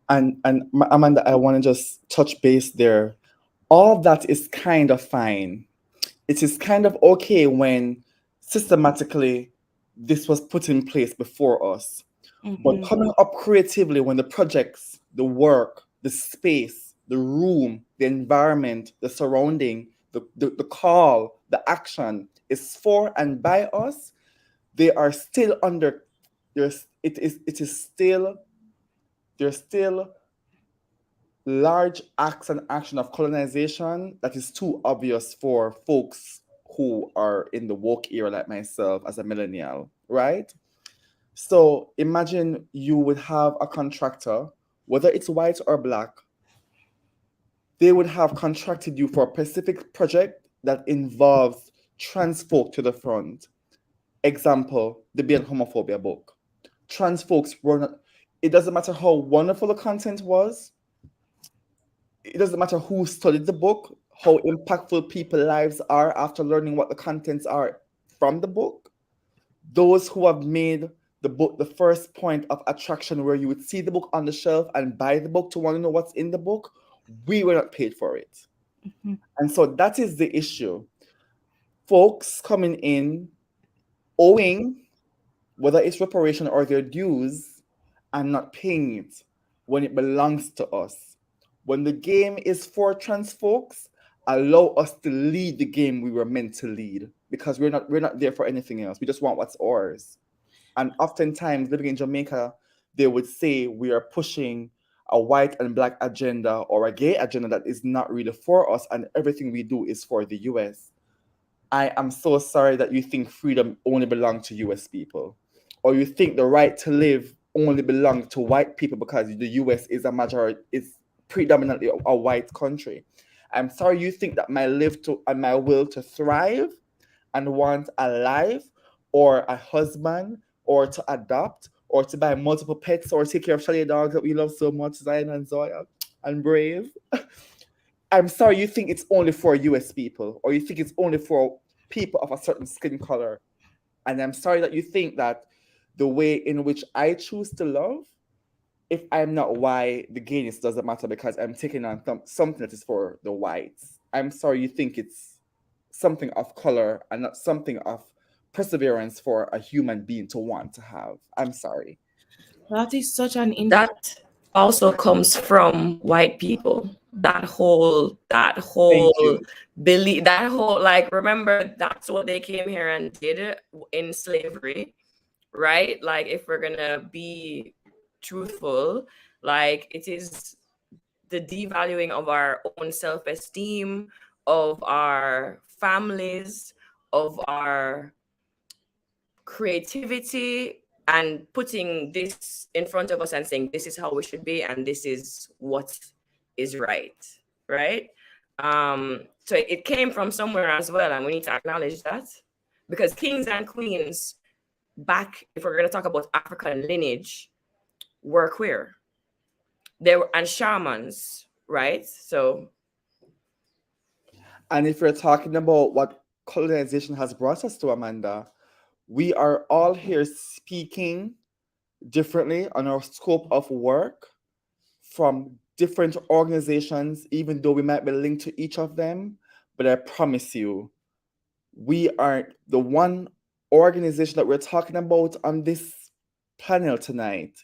And Amanda, I want to just touch base there. All that is kind of fine. It is kind of okay when systematically this was put in place before us. Mm-hmm. But coming up creatively when the projects, the work, the space, the room, the environment, the surrounding, the call, the action is for and by us, they are still under, there's still large acts and action of colonization that is too obvious for folks who are in the woke era like myself as a millennial, right? So imagine you would have a contractor, whether it's white or black, they would have contracted you for a specific project that involves trans folk to the front. Example, the Beyond Homophobia book. Trans folks were not, it doesn't matter how wonderful the content was, it doesn't matter who studied the book, how impactful people's lives are after learning what the contents are from the book. Those who have made the book, the first point of attraction where you would see the book on the shelf and buy the book to want to know what's in the book, we were not paid for it. Mm-hmm. And so that is the issue. Folks coming in owing, whether it's reparation or their dues, and not paying it when it belongs to us. When the game is for trans folks, allow us to lead the game we were meant to lead, because we're not there for anything else. We just want what's ours. And oftentimes, living in Jamaica, they would say we are pushing a white and black agenda or a gay agenda that is not really for us, and everything we do is for the US. I am so sorry that you think freedom only belongs to US people, or you think the right to live only belongs to white people because the US is predominantly a white country. I'm sorry you think that my will to thrive and want a life or a husband or to adopt or to buy multiple pets or take care of Chaday dogs that we love so much, Zion and Zoya and Brave. I'm sorry you think it's only for US people, or you think it's only for people of a certain skin color. And I'm sorry that you think that the way in which I choose to love, if I'm not white, the gayness doesn't matter because I'm taking on something that is for the whites. I'm sorry you think it's something of color and not something of perseverance for a human being to want to have. I'm sorry. That is such an That also comes from white people. That whole belief, that whole, like, remember, that's what they came here and did in slavery, right? Like, if we're gonna be truthful, like, it is the devaluing of our own self-esteem, of our families, of our creativity, and putting this in front of us and saying this is how we should be and this is what is right. So it came from somewhere as well, and we need to acknowledge that, because kings and queens back, if we're going to talk about African lineage, were queer. And shamans, right? So, and if we're talking about what colonization has brought us to, Amanda, we are all here speaking differently on our scope of work from different organizations, even though we might be linked to each of them. But I promise you, we are the one organization that we're talking about on this panel tonight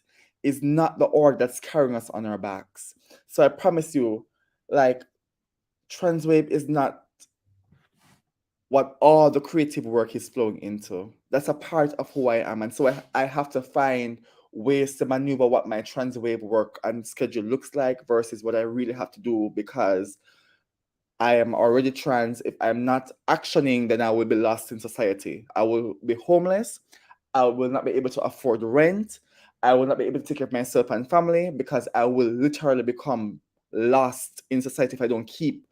is not the org that's carrying us on our backs. So I promise you, like, TransWave is not what all the creative work is flowing into. That's a part of who I am. And so I have to find ways to maneuver what my TransWave work and schedule looks like versus what I really have to do, because I am already trans. If I'm not actioning, then I will be lost in society. I will be homeless. I will not be able to afford rent. I will not be able to take care of myself and family, because I will literally become lost in society if I don't keep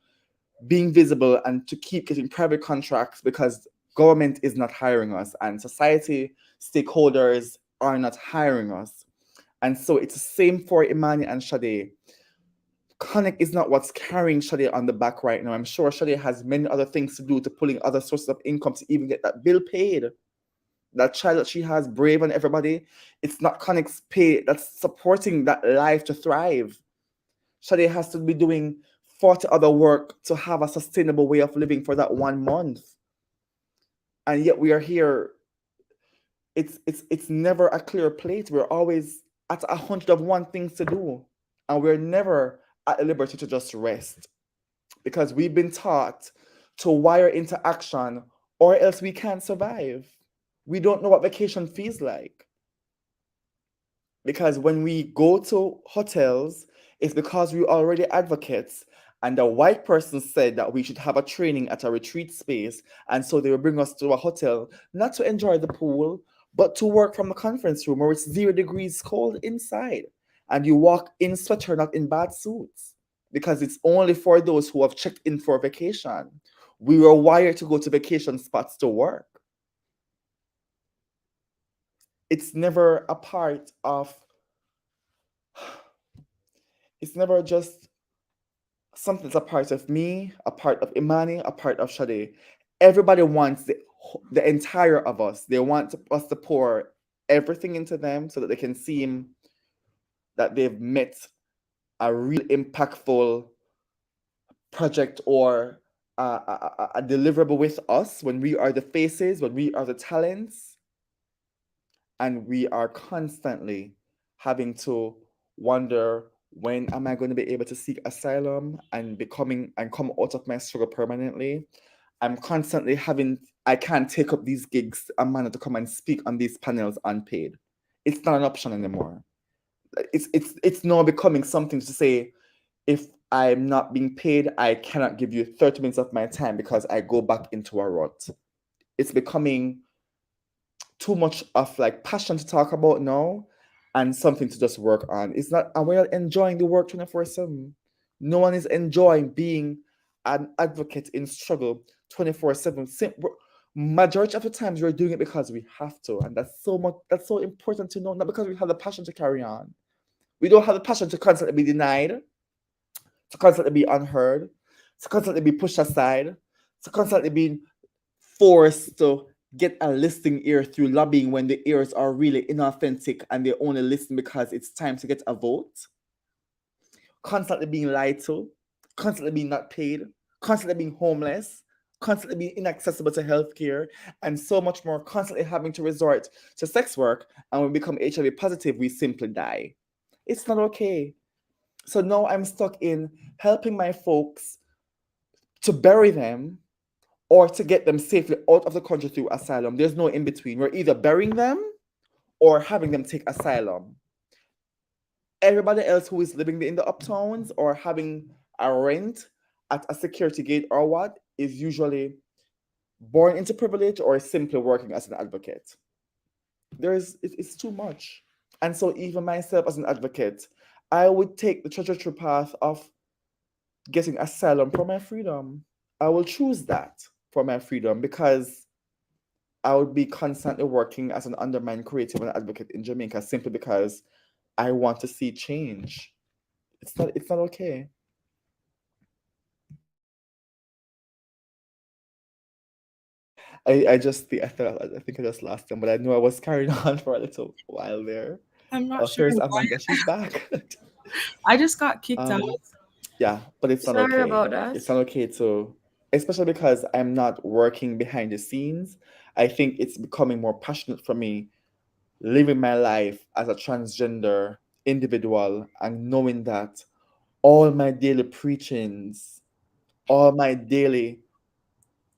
being visible and to keep getting private contracts, because government is not hiring us and society stakeholders are not hiring us. And so it's the same for Emani and Chaday. Connek is not what's carrying Chaday on the back right now. I'm sure Chaday has many other things to do, to pulling other sources of income to even get that bill paid. That child that she has, Brave and everybody, it's not Connek's pay that's supporting that life to thrive. Chaday has to be doing 40 other work to have a sustainable way of living for that 1 month. And yet we are here. It's never a clear plate. We're always at 101 things to do. And we're never at the liberty to just rest, because we've been taught to wire into action or else we can't survive. We don't know what vacation feels like. Because when we go to hotels, it's because we're already advocates, and the white person said that we should have a training at a retreat space, and so they will bring us to a hotel, not to enjoy the pool, but to work from the conference room where it's 0 degrees cold inside, and you walk in sweater, not in bad suits, because it's only for those who have checked in for vacation. We were wired to go to vacation spots to work. It's never a part of, it's never just something that's a part of me, a part of Emani, a part of Chaday. Everybody wants the entire of us. They want us to pour everything into them so that they can seem that they've met a real impactful project or a deliverable with us when we are the faces, when we are the talents, and we are constantly having to wonder, when am I going to be able to seek asylum and come out of my struggle permanently? I'm constantly I can't take up these gigs, Amanda, to come and speak on these panels unpaid. It's not an option anymore. It's now becoming something to say, if I'm not being paid, I cannot give you 30 minutes of my time because I go back into a rut. It's becoming too much of like passion to talk about now and something to just work on. It's not, and we're enjoying the work 24/7. No one is enjoying being an advocate in struggle 24/7. Majority of the times we're doing it because we have to, and that's so important to know, not because we have the passion to carry on. We don't have the passion to constantly be denied, to constantly be unheard, to constantly be pushed aside, to constantly be forced to get a listening ear through lobbying when the ears are really inauthentic and they only listen because it's time to get a vote. Constantly being lied to, constantly being not paid, constantly being homeless, constantly being inaccessible to healthcare, and so much more, constantly having to resort to sex work, and when we become HIV positive, we simply die. It's not okay. So now I'm stuck in helping my folks to bury them or to get them safely out of the country through asylum. There's no in between. We're either burying them or having them take asylum. Everybody else who is living in the uptowns or having a rent at a security gate or what is usually born into privilege or simply working as an advocate. It's too much. And so even myself as an advocate, I would take the trajectory path of getting asylum for my freedom. I will choose that for my freedom because I would be constantly working as an undermined creative and advocate in Jamaica simply because I want to see change. It's not okay. I think I just lost them, but I knew I was carrying on for a little while there. I'm not sure. Here's Amanda, she's back. I just got kicked out. Yeah, but it's not Sorry okay. about that. It's not okay to, especially because I'm not working behind the scenes. I think it's becoming more passionate for me living my life as a transgender individual and knowing that all my daily preachings, all my daily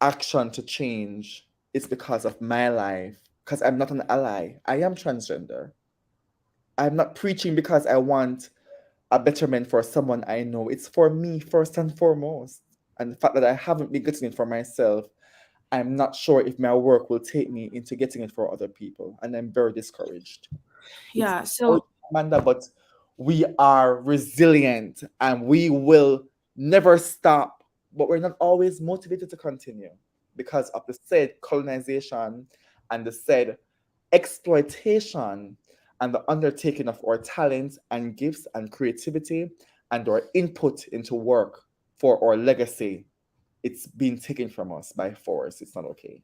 action to change is because of my life, because I'm not an ally. I am transgender. I'm not preaching because I want a betterment for someone I know. It's for me first and foremost. And the fact that I haven't been getting it for myself, I'm not sure if my work will take me into getting it for other people. And I'm very discouraged. Yeah, so Amanda, but we are resilient and we will never stop. But we're not always motivated to continue because of the said colonization and the said exploitation and the undertaking of our talents and gifts and creativity and our input into work for our legacy. It's been taken from us by force. It's not okay.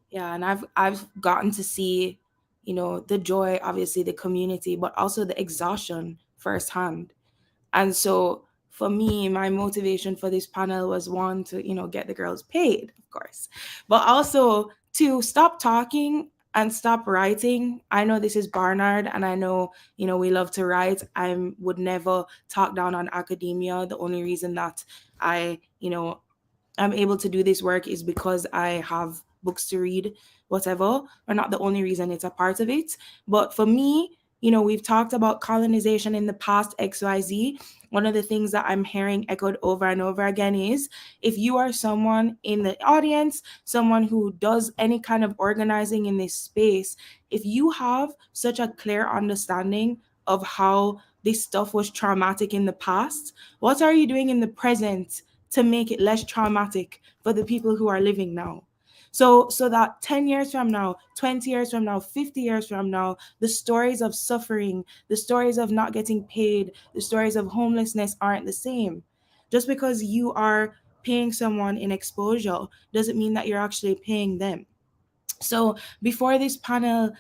Yeah, and I've gotten to see, the joy, obviously the community, but also the exhaustion firsthand. And so for me, my motivation for this panel was one to, get the girls paid, of course, but also to stop talking and stop writing. I know this is Barnard and I know, we love to write. I would never talk down on academia. The only reason that I'm able to do this work is because I have books to read, whatever, or not the only reason, it's a part of it. But for me, we've talked about colonization in the past, XYZ. One of the things that I'm hearing echoed over and over again is if you are someone in the audience, someone who does any kind of organizing in this space, if you have such a clear understanding of how this stuff was traumatic in the past, what are you doing in the present to make it less traumatic for the people who are living now? So that 10 years from now, 20 years from now, 50 years from now, the stories of suffering, the stories of not getting paid, the stories of homelessness aren't the same. Just because you are paying someone in exposure doesn't mean that you're actually paying them. So before this panel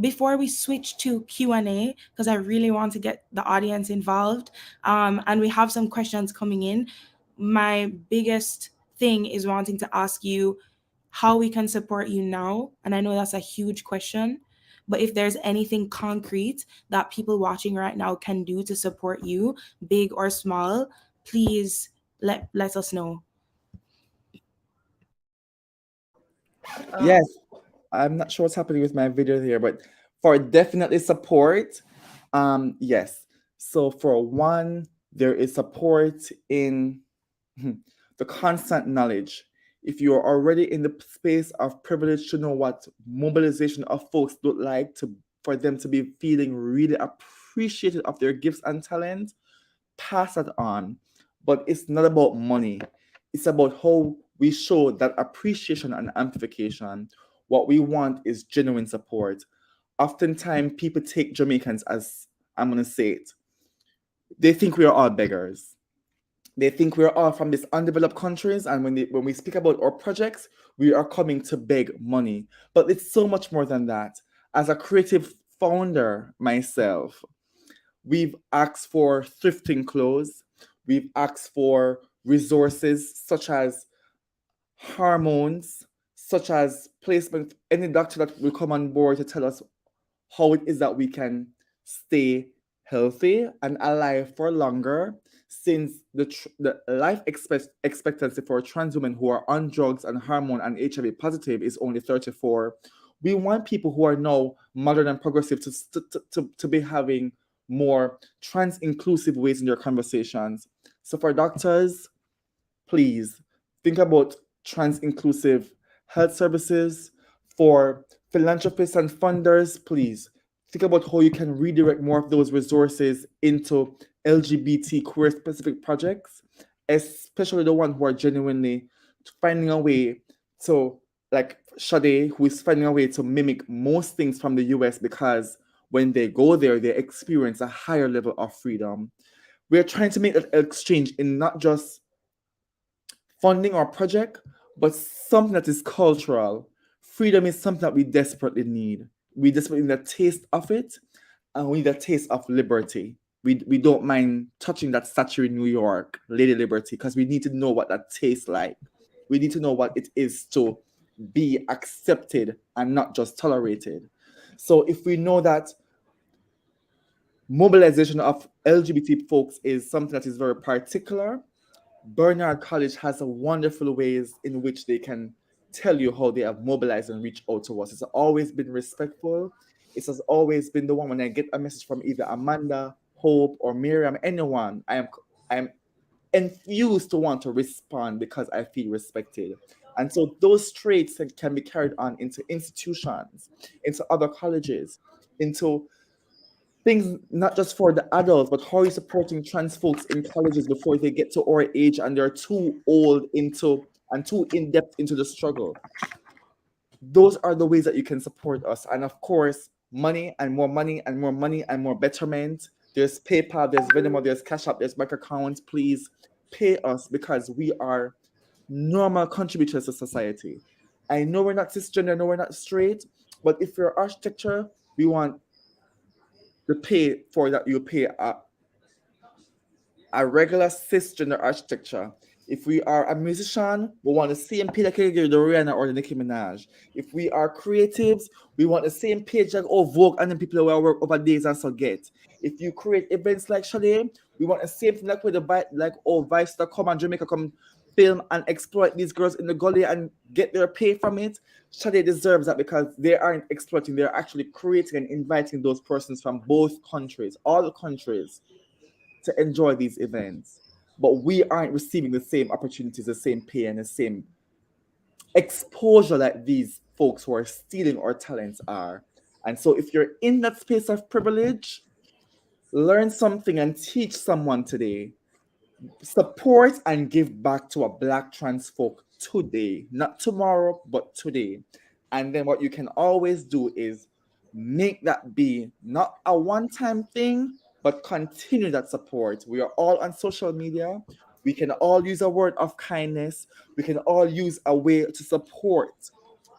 before we switch to Q&A, because I really want to get the audience involved, and we have some questions coming in, my biggest thing is wanting to ask you how we can support you now. And I know that's a huge question, but if there's anything concrete that people watching right now can do to support you, big or small, please let us know. Yes, I'm not sure what's happening with my video here, but for definitely support, yes. So for one, there is support in the constant knowledge. If you're already in the space of privilege to know what mobilization of folks look like, for them to be feeling really appreciated of their gifts and talent, pass that on. But it's not about money. It's about how we show that appreciation and amplification. What we want is genuine support. Oftentimes, people take Jamaicans as, I'm going to say it, they think we are all beggars. They think we're all from these undeveloped countries, and when we speak about our projects, we are coming to beg money. But it's so much more than that. As a creative founder myself, we've asked for thrifting clothes. We've asked for resources such as hormones, such as placement, any doctor that will come on board to tell us how it is that we can stay healthy and alive for longer, since the life expectancy for trans women who are on drugs and hormone and HIV positive is only 34. We want people who are now modern and progressive to be having more trans inclusive ways in their conversations. So for doctors, please think about trans inclusive health services. For philanthropists and funders, please think about how you can redirect more of those resources into LGBT queer specific projects, especially the ones who are genuinely finding a way to, like Chaday, who is finding a way to mimic most things from the US, because when they go there, they experience a higher level of freedom. We're trying to make that exchange in not just funding our project, but something that is cultural. Freedom is something that we desperately need. We desperately need a taste of it, and we need a taste of liberty. We don't mind touching that statue in New York, Lady Liberty, because we need to know what that tastes like. We need to know what it is to be accepted and not just tolerated. So if we know that mobilization of LGBT folks is something that is very particular, Bernard College has a wonderful ways in which they can tell you how they have mobilized and reached out to us. It's always been respectful. It has always been the one when I get a message from either Amanda, Hope, or Miriam, anyone, I am enthused to want to respond because I feel respected. And so those traits can be carried on into institutions, into other colleges, into things not just for the adults, but how are you supporting trans folks in colleges before they get to our age and they're too old into and too in-depth into the struggle. Those are the ways that you can support us. And of course, money and more money and more money and more betterment. There's PayPal, there's Venmo, there's Cash App, there's bank accounts. Please pay us, because we are normal contributors to society. I know we're not cisgender, I know we're not straight, but if you're architecture, we want the pay for that. You pay a regular cisgender architecture. If we are a musician, we want the same pay that can give the Rihanna or the Nicki Minaj. If we are creatives, we want the same page like Vogue and the people who work over days and so get. If you create events like Chaday, we want the same thing like with the Vice that come and Jamaica come film and exploit these girls in the gully and get their pay from it. Chaday deserves that, because they aren't exploiting, they're actually creating and inviting those persons from both countries, all the countries, to enjoy these events. But we aren't receiving the same opportunities, the same pay, and the same exposure that these folks who are stealing our talents are. And so if you're in that space of privilege, learn something and teach someone today. Support and give back to a Black trans folk today, not tomorrow, but today. And then what you can always do is make that be not a one-time thing, but continue that support. We are all on social media. We can all use a word of kindness. We can all use a way to support.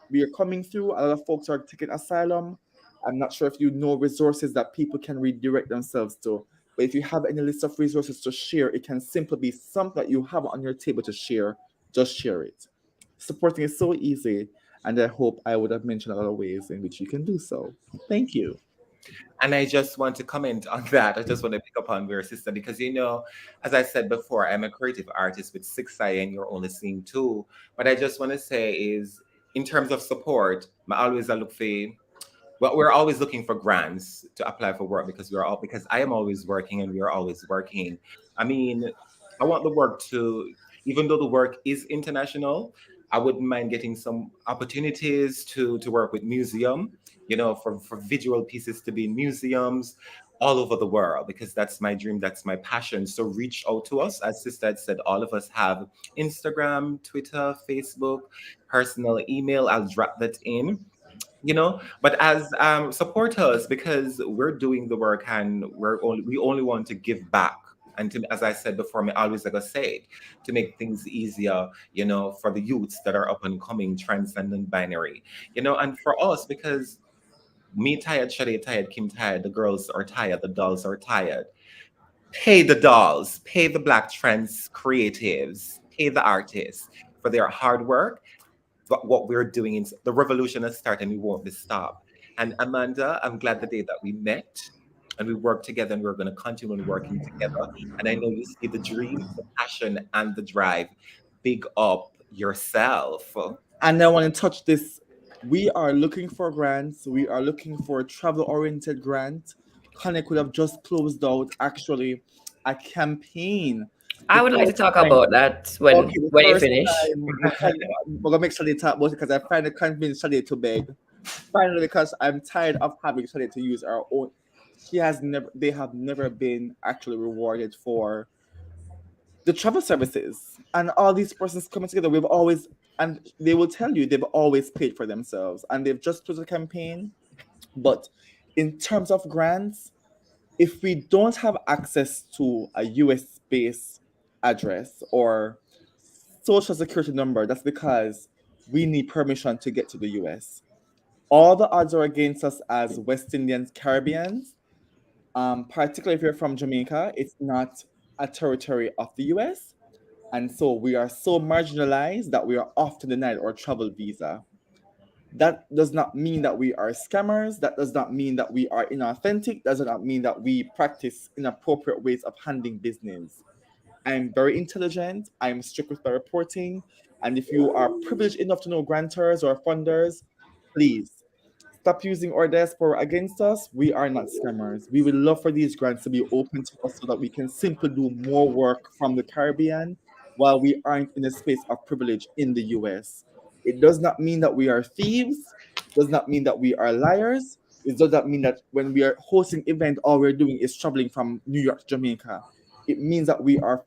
We are coming through. A lot of folks are taking asylum. I'm not sure if you know resources that people can redirect themselves to. But if you have any list of resources to share, it can simply be something that you have on your table to share. Just share it. Supporting is so easy, and I hope I would have mentioned a lot of ways in which you can do so. Thank you. And I just want to comment on that. I just want to pick up on your sister because, as I said before, I'm a creative artist with 6 eye and you're only seeing 2. But I just want to say is, in terms of support, I always look for, well, we're always looking for grants to apply for work because because I am always working and we are always working. I mean, I want the work to, even though the work is international, I wouldn't mind getting some opportunities to work with museum, for visual pieces to be in museums all over the world, because that's my dream, that's my passion. So reach out to us. As Sister had said, all of us have Instagram, Twitter, Facebook, personal email. I'll drop that in. But as supporters, because we're doing the work and we only want to give back. And as I said before, I always like I say, to make things easier, for the youths that are up and coming, transcendent binary, and for us, because me tired, Chaday tired, Kymm tired, the girls are tired, the dolls are tired. Pay the dolls, pay the Black trans creatives, pay the artists for their hard work. But what we're doing is the revolution has started and we won't be stopped. And Amanda, I'm glad the day that we met and we worked together and we're going to continue working together. And I know you see the dream, the passion, and the drive. Big up yourself. And I want to touch this. We are looking for grants. We are looking for a travel-oriented grant. Connek would have just closed out, actually, a campaign. I would like to talk about that when you finish. We're gonna make Chaday talk about it because I finally convinced Chaday to beg. Finally, because I'm tired of having Chaday to use our own. They have never been actually rewarded for the travel services, and all these persons coming together. And they will tell you they've always paid for themselves, and they've just put a campaign. But in terms of grants, if we don't have access to a US-based address or social security number, that's because we need permission to get to the US. All the odds are against us as West Indians, Caribbeans, particularly if you're from Jamaica. It's not a territory of the US. And so we are so marginalized that we are often denied our travel visa. That does not mean that we are scammers. That does not mean that we are inauthentic. That does not mean that we practice inappropriate ways of handling business. I'm very intelligent. I'm strict with my reporting. And if you are privileged enough to know grantors or funders, please stop using our diaspora against us. We are not scammers. We would love for these grants to be open to us so that we can simply do more work from the Caribbean while we aren't in a space of privilege in the US. It does not mean that we are thieves. It does not mean that we are liars. It does not mean that when we are hosting an event, all we're doing is traveling from New York to Jamaica. It means that we are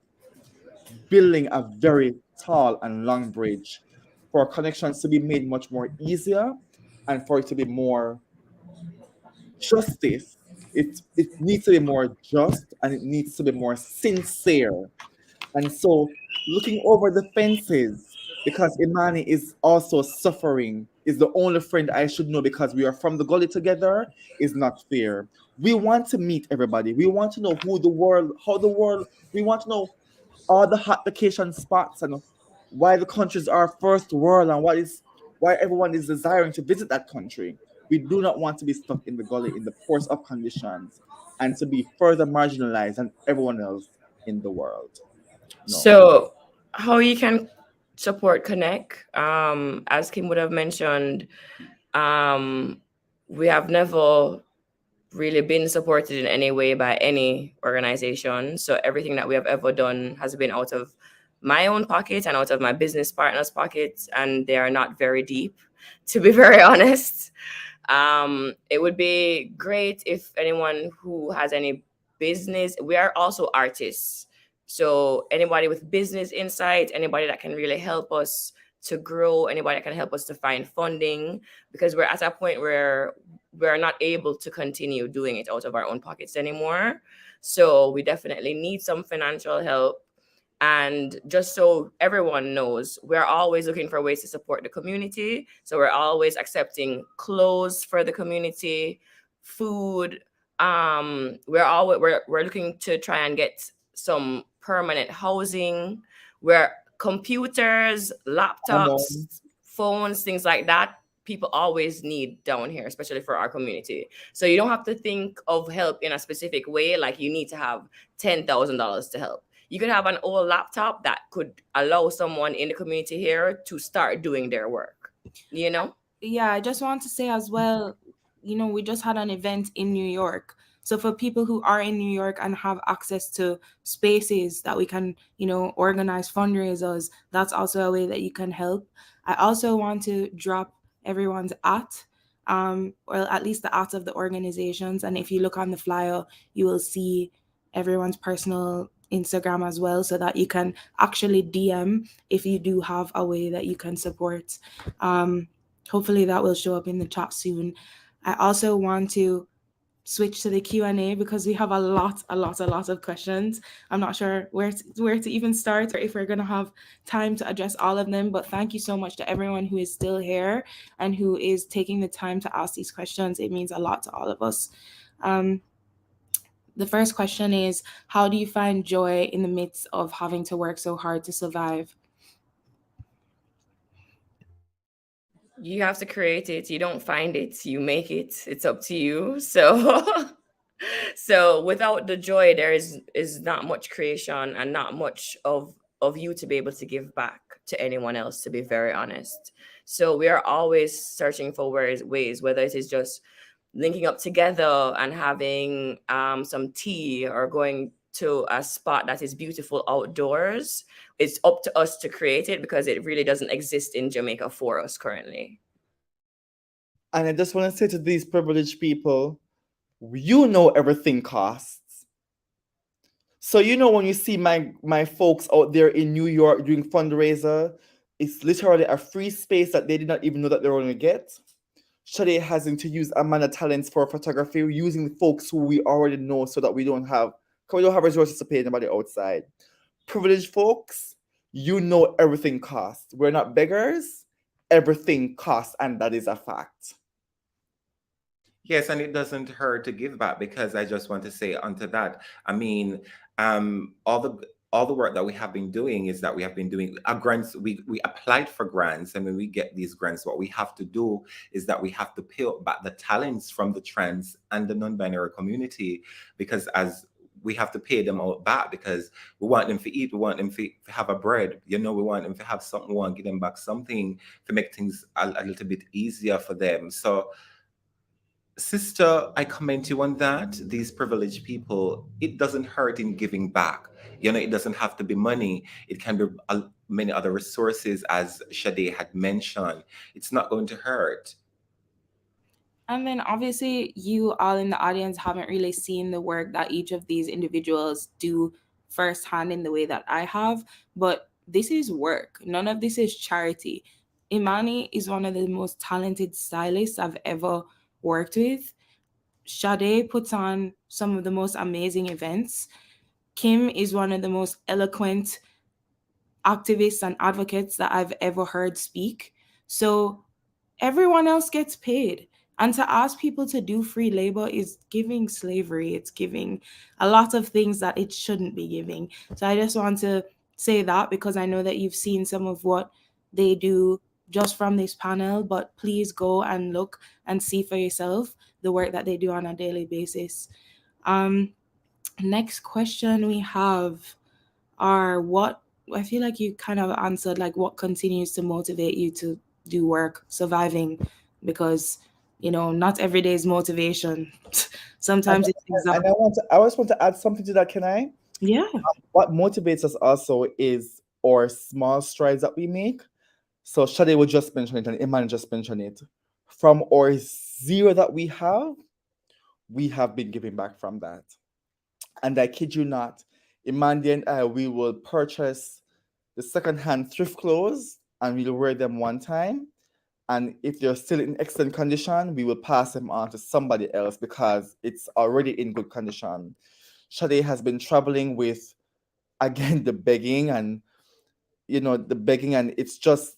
building a very tall and long bridge for connections to be made much more easier and for it to be more justice. It needs to be more just and it needs to be more sincere. And so looking over the fences, because Emani is also suffering, is the only friend I should know because we are from the gully together, is not fair. We want to meet everybody. We want to know we want to know all the hot vacation spots and why the countries are first world and why everyone is desiring to visit that country. We do not want to be stuck in the gully in the poorest of conditions and to be further marginalized than everyone else in the world. No. So how you can support Connek, as Kymm would have mentioned, we have never really been supported in any way by any organization. So everything that we have ever done has been out of my own pocket and out of my business partners' pockets, and they are not very deep, to be very honest. It would be great if anyone who has any business, we are also artists. So anybody with business insight, anybody that can really help us to grow, anybody that can help us to find funding, because we're at a point where we're not able to continue doing it out of our own pockets anymore. So we definitely need some financial help. And just so everyone knows, we're always looking for ways to support the community. So we're always accepting clothes for the community, food. We're looking to try and get some permanent housing, where computers, laptops, phones, things like that, people always need down here, especially for our community. So you don't have to think of help in a specific way, like you need to have $10,000 to help. You could have an old laptop that could allow someone in the community here to start doing their work, you know? Yeah, I just want to say as well, we just had an event in New York. So for people who are in New York and have access to spaces that we can, organize fundraisers, that's also a way that you can help. I also want to drop everyone's or at least the art of the organizations. And if you look on the flyer, you will see everyone's personal Instagram as well, so that you can actually DM if you do have a way that you can support. Hopefully that will show up in the chat soon. I also want to switch to the Q&A because we have a lot of questions. I'm not sure where to even start, or if we're going to have time to address all of them, but thank you so much to everyone who is still here and who is taking the time to ask these questions. It means a lot to all of us. The first question is, how do you find joy in the midst of having to work so hard to survive? You have to create it. You don't find it, you make it. It's up to you. So so without the joy, there is not much creation and not much of you to be able to give back to anyone else, to be very honest. So we are always searching for ways, whether it is just linking up together and having some tea, or going to a spot that is beautiful outdoors. It's up to us to create it, because it really doesn't exist in Jamaica for us currently. And I just want to say to these privileged people, everything costs. So when you see my folks out there in New York doing fundraiser, it's literally a free space that they did not even know that they were going to get. Chaday having to use Amanda talents for photography, using folks who we already know, so that we don't have resources to pay anybody outside. Privileged folks, everything costs. We're not beggars. Everything costs, and that is a fact. Yes, and it doesn't hurt to give back, because I just want to say onto that, I mean, all the work that we have been doing is that we have been doing grants. We applied for grants, and when we get these grants, what we have to do is that we have to pay back the talents from the trans and the non-binary community, because as we have to pay them out back, because we want them to eat, we want them to have a bread, we want them to have something, we want to give them back something to make things a little bit easier for them. So sister, I commend you on that. These privileged people, it doesn't hurt in giving back. It doesn't have to be money. It can be many other resources, as Chaday had mentioned. It's not going to hurt. And then obviously you all in the audience haven't really seen the work that each of these individuals do firsthand in the way that I have, but this is work. None of this is charity. Emani is one of the most talented stylists I've ever worked with. Chaday puts on some of the most amazing events. Kymm is one of the most eloquent activists and advocates that I've ever heard speak. So everyone else gets paid. And to ask people to do free labor is giving slavery. It's giving a lot of things that it shouldn't be giving. So I just want to say that, because I know that you've seen some of what they do just from this panel, but please go and look and see for yourself the work that they do on a daily basis. Next question we have are, what I feel like you kind of answered, like what continues to motivate you to do work, surviving, because not every day is motivation. Sometimes it's exhausting. And I always want to add something to that, can I? Yeah. What motivates us also is our small strides that we make. So Chaday would just mention it, and Emani just mentioned it. From our zero that we have been giving back from that. And I kid you not, Emani and I, we will purchase the secondhand thrift clothes and we'll wear them one time. And if they're still in excellent condition, we will pass them on to somebody else because it's already in good condition. Chaday has been traveling with again, the begging and, it's just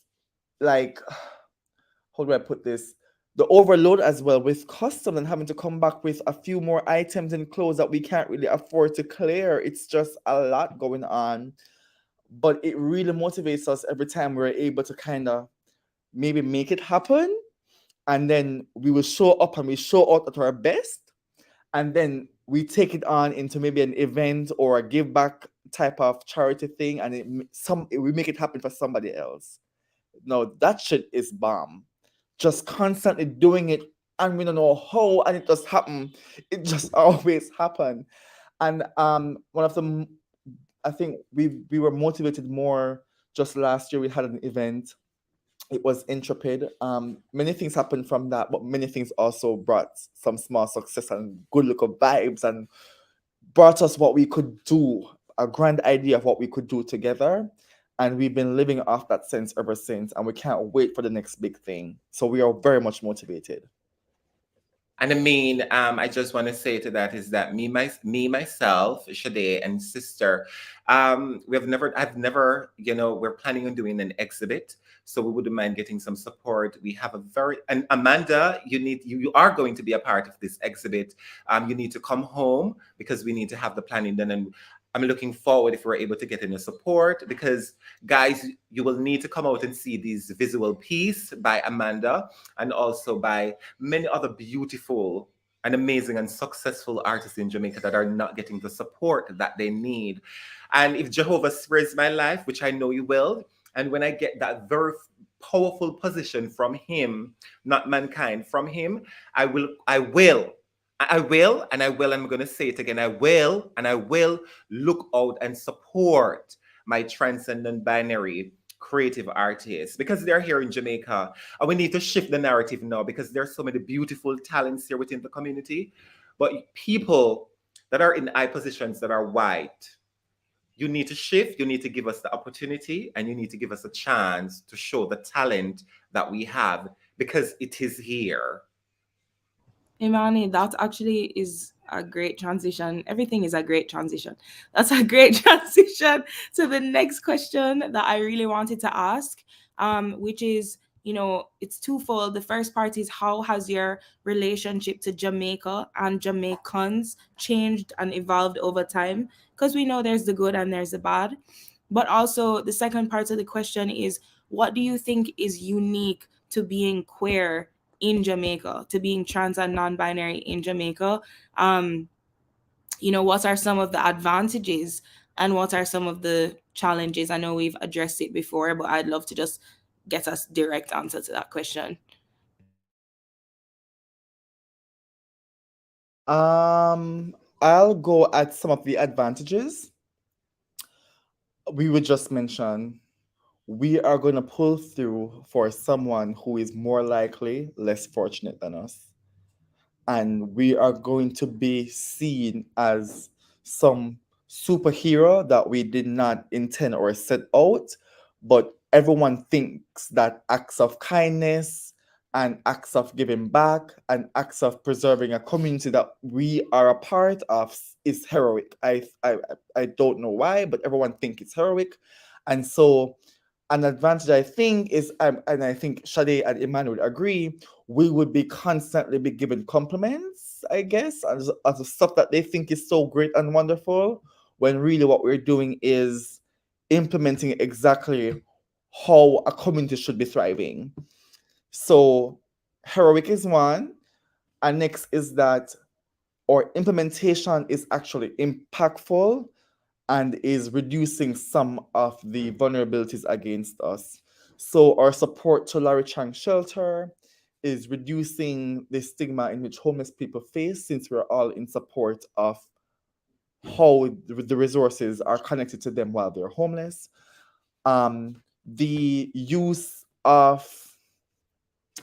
like, how do I put this? The overload as well with custom and having to come back with a few more items and clothes that we can't really afford to clear. It's just a lot going on. But it really motivates us every time we're able to kind of maybe make it happen. And then we will show up and we show out at our best. And then we take it on into maybe an event or a give back type of charity thing. And we make it happen for somebody else. No, that shit is bomb. Just constantly doing it and we don't know how, and it just happen. It just always happen. And one of them, I think we were motivated more just last year. We had an event. It was Intrepid. Many things happened from that, but many things also brought some small success and good look of vibes and brought us what we could do, a grand idea of what we could do together. And we've been living off that sense ever since, and we can't wait for the next big thing. So we are very much motivated. And I mean, I just want to say to that is that myself, Chaday, and sister, I've never, we're planning on doing an exhibit, so we wouldn't mind getting some support. We have and Amanda, you are going to be a part of this exhibit. You need to come home because we need to have the planning done, and I'm looking forward if we're able to get any support, because guys, you will need to come out and see these visual piece by Amanda and also by many other beautiful and amazing and successful artists in Jamaica that are not getting the support that they need. And if Jehovah spares my life, which I know you will, and when I get that very powerful position from him, not mankind, from him, I will, I'm going to say it again, I will look out and support my trans and non-binary creative artists, because they're here in Jamaica. And we need to shift the narrative now, because there's so many beautiful talents here within the community. But people that are in high positions that are white, you need to shift, you need to give us the opportunity, and you need to give us a chance to show the talent that we have, because it is here. Emani, that actually is a great transition. Everything is a great transition. That's a great transition to the next question that I really wanted to ask, which is, it's twofold. The first part is, how has your relationship to Jamaica and Jamaicans changed and evolved over time? Because we know there's the good and there's the bad. But also the second part of the question is, what do you think is unique to being queer in Jamaica, to being trans and non-binary in Jamaica? What are some of the advantages and what are some of the challenges? I know we've addressed it before, but I'd love to just get a direct answer to that question. I'll go at some of the advantages. We would just mention, we are going to pull through for someone who is more likely less fortunate than us. And we are going to be seen as some superhero that we did not intend or set out, but everyone thinks that acts of kindness and acts of giving back and acts of preserving a community that we are a part of is heroic. I don't know why, but everyone thinks it's heroic. And so an advantage, I think, is, and I think Chaday and Emmanuel would agree, we would be constantly be given compliments, I guess, as the stuff that they think is so great and wonderful, when really what we're doing is implementing exactly how a community should be thriving. So heroic is one, and next is that our implementation is actually impactful and is reducing some of the vulnerabilities against us. So our support to Larry Chang Shelter is reducing the stigma in which homeless people face, since we're all in support of how the resources are connected to them while they're homeless. The use of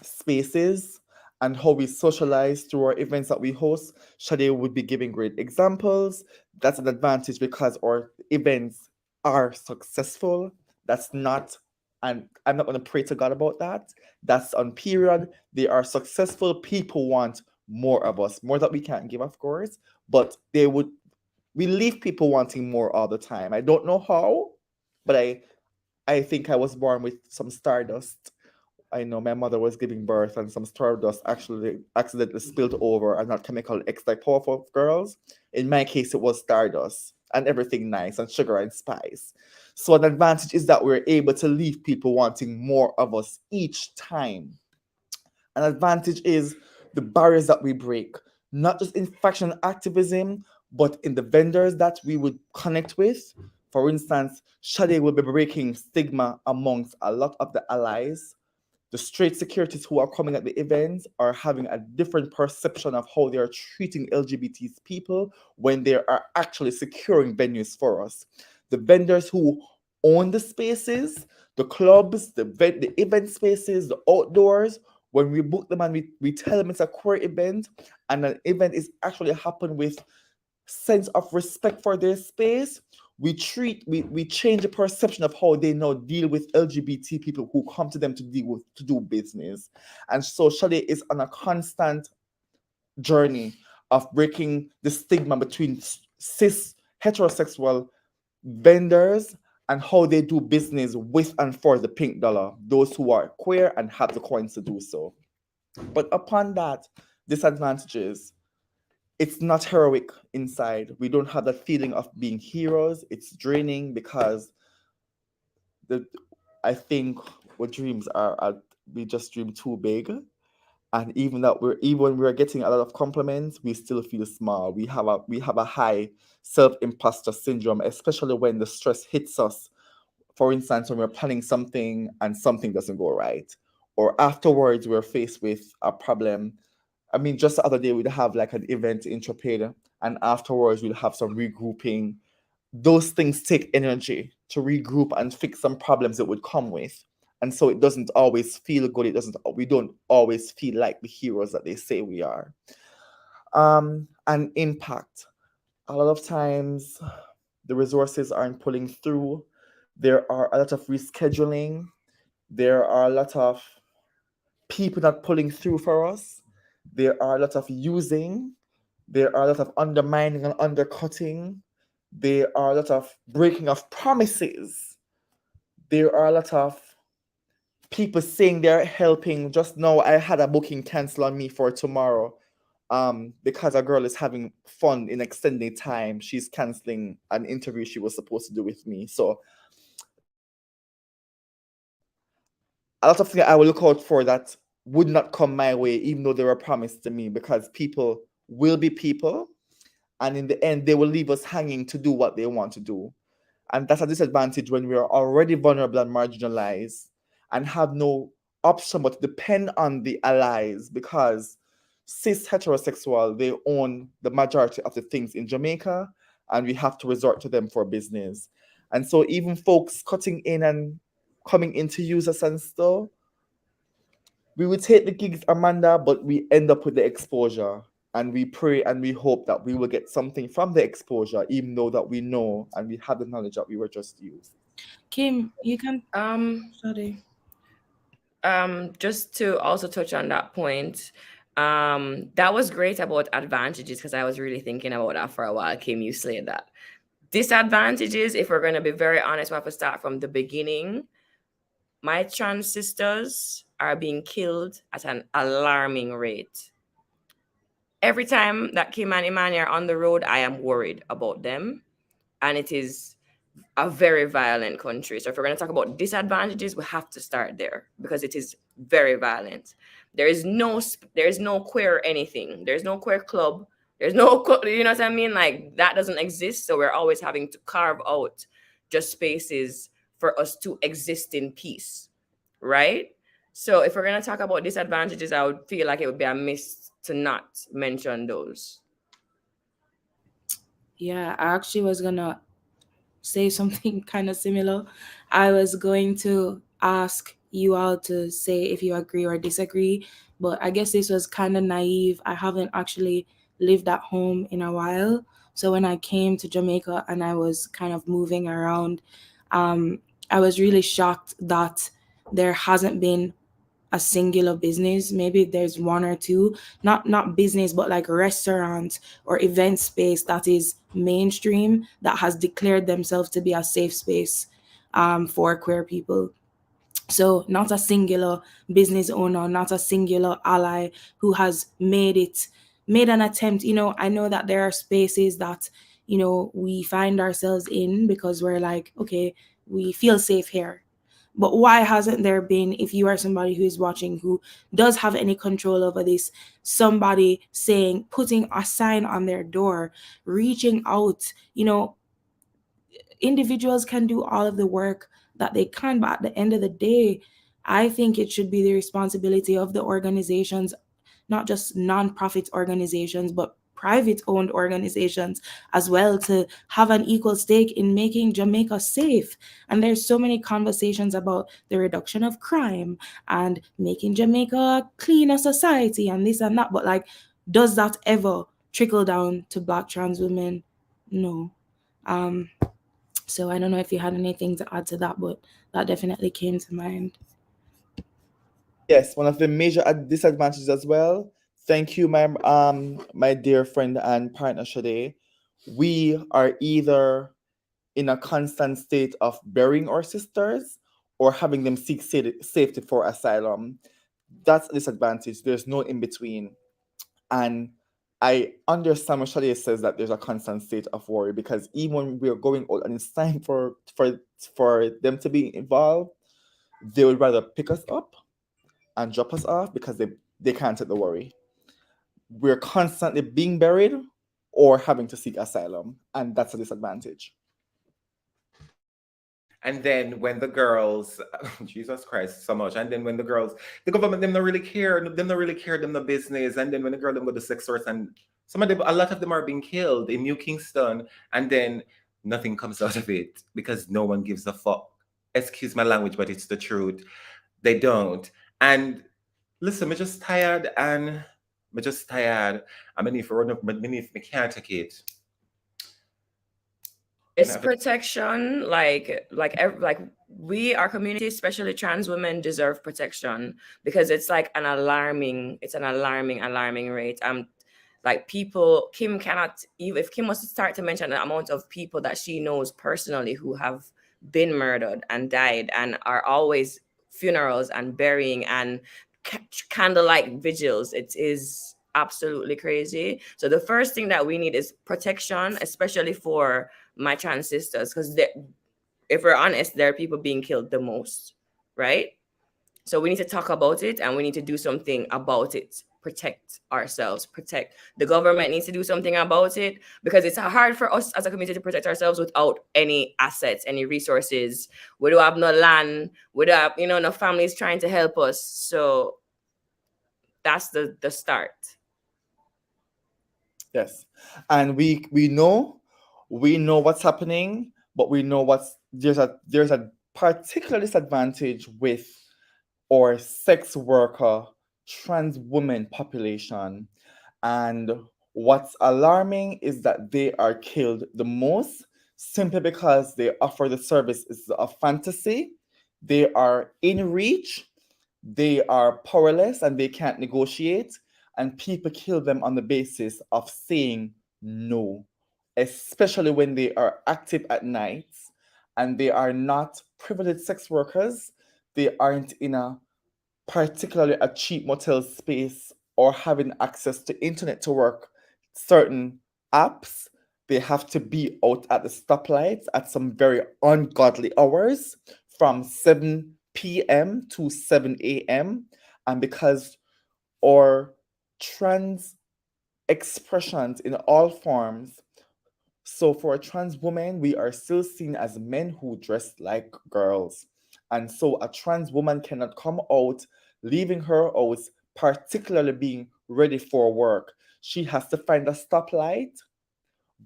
spaces and how we socialize through our events that we host, Chaday would be giving great examples. That's an advantage because our events are successful. That's not, and I'm not going to pray to God about that. That's on period. They are successful. People want more of us, more that we can't give, of course, but we we leave people wanting more all the time. I don't know how, but I think I was born with some stardust. I know my mother was giving birth and some stardust actually accidentally spilled over and not chemical X like powerful girls. In my case, it was stardust and everything nice and sugar and spice. So an advantage is that we're able to leave people wanting more of us each time. An advantage is the barriers that we break, not just in faction activism, but in the vendors that we would connect with. For instance, Chaday will be breaking stigma amongst a lot of the allies. The straight securities who are coming at the events are having a different perception of how they are treating LGBT people when they are actually securing venues for us. The vendors who own the spaces, the clubs, the event spaces, the outdoors, when we book them and we tell them it's a queer event and an event is actually happening with sense of respect for their space, we change the perception of how they now deal with LGBT people who come to them to do business. And so Chaday is on a constant journey of breaking the stigma between cis heterosexual vendors and how they do business with and for the pink dollar, those who are queer and have the coins to do so. But upon that, disadvantages, it's not heroic inside. We don't have that feeling of being heroes. It's draining because I think what dreams are we just dream too big. And even when we're getting a lot of compliments, we still feel small. We have a high self-imposter syndrome, especially when the stress hits us. For instance, when we're planning something and something doesn't go right, or afterwards we're faced with a problem. I mean, just the other day we'd have like an event in Trapeda, and afterwards we'll have some regrouping. Those things take energy to regroup and fix some problems that would come with. And so it doesn't always feel good. We don't always feel like the heroes that they say we are. And impact. A lot of times the resources aren't pulling through. There are a lot of rescheduling. There are a lot of people not pulling through for us. There are a lot of using. There are a lot of undermining and undercutting. There are a lot of breaking of promises. There are a lot of people saying they're helping. Just now, I had a booking cancel on me for tomorrow because a girl is having fun in extended time. She's canceling an interview she was supposed to do with me. So a lot of things I will look out for that would not come my way, even though they were promised to me, because people will be people. And in the end, they will leave us hanging to do what they want to do. And that's a disadvantage when we are already vulnerable and marginalized and have no option but to depend on the allies, because cis heterosexual, they own the majority of the things in Jamaica, and we have to resort to them for business. And so even folks cutting in and coming in to use us and stuff, we would take the gigs, Amanda, but we end up with the exposure. And we pray and we hope that we will get something from the exposure, even though that we know and we have the knowledge that we were just used. Kymm, you can sorry. Just to also touch on that point, that was great about advantages, because I was really thinking about that for a while. Kymm, you said that. Disadvantages, if we're going to be very honest, we have to start from the beginning. My trans sisters are being killed at an alarming rate. Every time that Kymm and Emani are on the road, I am worried about them. And it is a very violent country. So if we're going to talk about disadvantages, we have to start there, because it is very violent. There is no queer anything. There's no queer club. There's no, you know what I mean? Like, that doesn't exist. So we're always having to carve out just spaces for us to exist in peace, right? So if we're going to talk about disadvantages, I would feel like it would be a miss to not mention those. Yeah, I actually was gonna say something kind of similar. I was going to ask you all to say if you agree or disagree, but I guess this was kind of naive. I haven't actually lived at home in a while. So when I came to Jamaica and I was kind of moving around, I was really shocked that there hasn't been a singular business. Maybe there's one or two, not business, but like restaurants or event space that is mainstream, that has declared themselves to be a safe space for queer people. So not a singular business owner, not a singular ally who has made an attempt. I know that there are spaces that, we find ourselves in because we're like, okay, we feel safe here. But why hasn't there been, if you are somebody who is watching who does have any control over this, somebody saying, putting a sign on their door, reaching out? Individuals can do all of the work that they can, but at the end of the day, I think it should be the responsibility of the organizations, not just non-profit organizations, but private owned organizations as well, to have an equal stake in making Jamaica safe. And there's so many conversations about the reduction of crime and making Jamaica a cleaner society and this and that, but like, does that ever trickle down to Black trans women? No. So I don't know if you had anything to add to that, but that definitely came to mind. Yes, one of the major disadvantages as well. Thank you, my dear friend and partner Chaday. We are either in a constant state of burying our sisters or having them seek safety for asylum. That's a disadvantage. There's no in between. And I understand when Chaday says that there's a constant state of worry, because even when we're going out and it's time for them to be involved, they would rather pick us up and drop us off because they can't take the worry. We're constantly being buried or having to seek asylum, and that's a disadvantage. And then when the girls, Jesus Christ, so much. And then when the girls, the government, them not really care, them the business. And then when the girl them go to sex source, and a lot of them are being killed in New Kingston, and then nothing comes out of it because no one gives a fuck. Excuse my language, but it's the truth. They don't. And listen, I'm just tired, and I'm just tired. I mean, if I can't take it. It's protection, like we, our community, especially trans women, deserve protection, because it's like an alarming rate. Like people, Kymm cannot, even if Kymm was to start to mention the amount of people that she knows personally who have been murdered and died and are always funerals and burying and candlelight vigils, it is absolutely crazy. So the first thing that we need is protection, especially for my trans sisters, because if we're honest, there are people being killed the most, right? So we need to talk about it, and we need to do something about it. Protect ourselves, protect. The government needs to do something about it, because it's hard for us as a community to protect ourselves without any assets, any resources. We don't have no land, we don't have, no families trying to help us. So that's the start. Yes. And we know what's happening, but we know there's a particular disadvantage with our sex worker trans women population. And what's alarming is that they are killed the most simply because they offer the service is a fantasy. They are in reach, they are powerless, and they can't negotiate. And people kill them on the basis of saying no, especially when they are active at night and they are not privileged sex workers. They aren't in particularly a cheap motel space or having access to internet to work certain apps. They have to be out at the stoplights at some very ungodly hours from 7 p.m. to 7 a.m. And because our trans expressions in all forms, so for a trans woman, we are still seen as men who dress like girls. And so a trans woman cannot come out leaving her house, particularly being ready for work. She has to find a stoplight,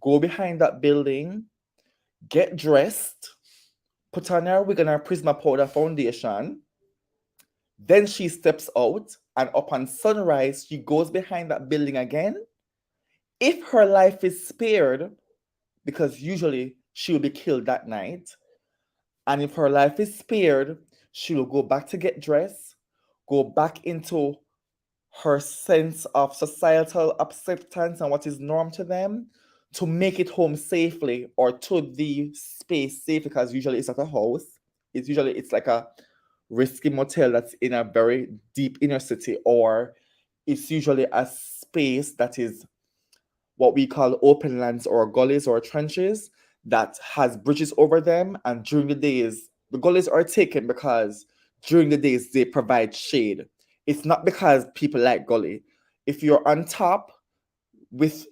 go behind that building, get dressed, put on her wig and her Prisma powder foundation. Then she steps out, and upon sunrise, she goes behind that building again. If her life is spared, because usually she will be killed that night, and if her life is spared, she will go back to get dressed, go back into her sense of societal acceptance and what is norm to them, to make it home safely or to the space safely, because usually it's at a house. It's like a risky motel that's in a very deep inner city, or it's usually a space that is what we call open lands or gullies or trenches that has bridges over them. And during the days, the gullies are taken because during the days they provide shade. It's not because people like gully. If you're on top, with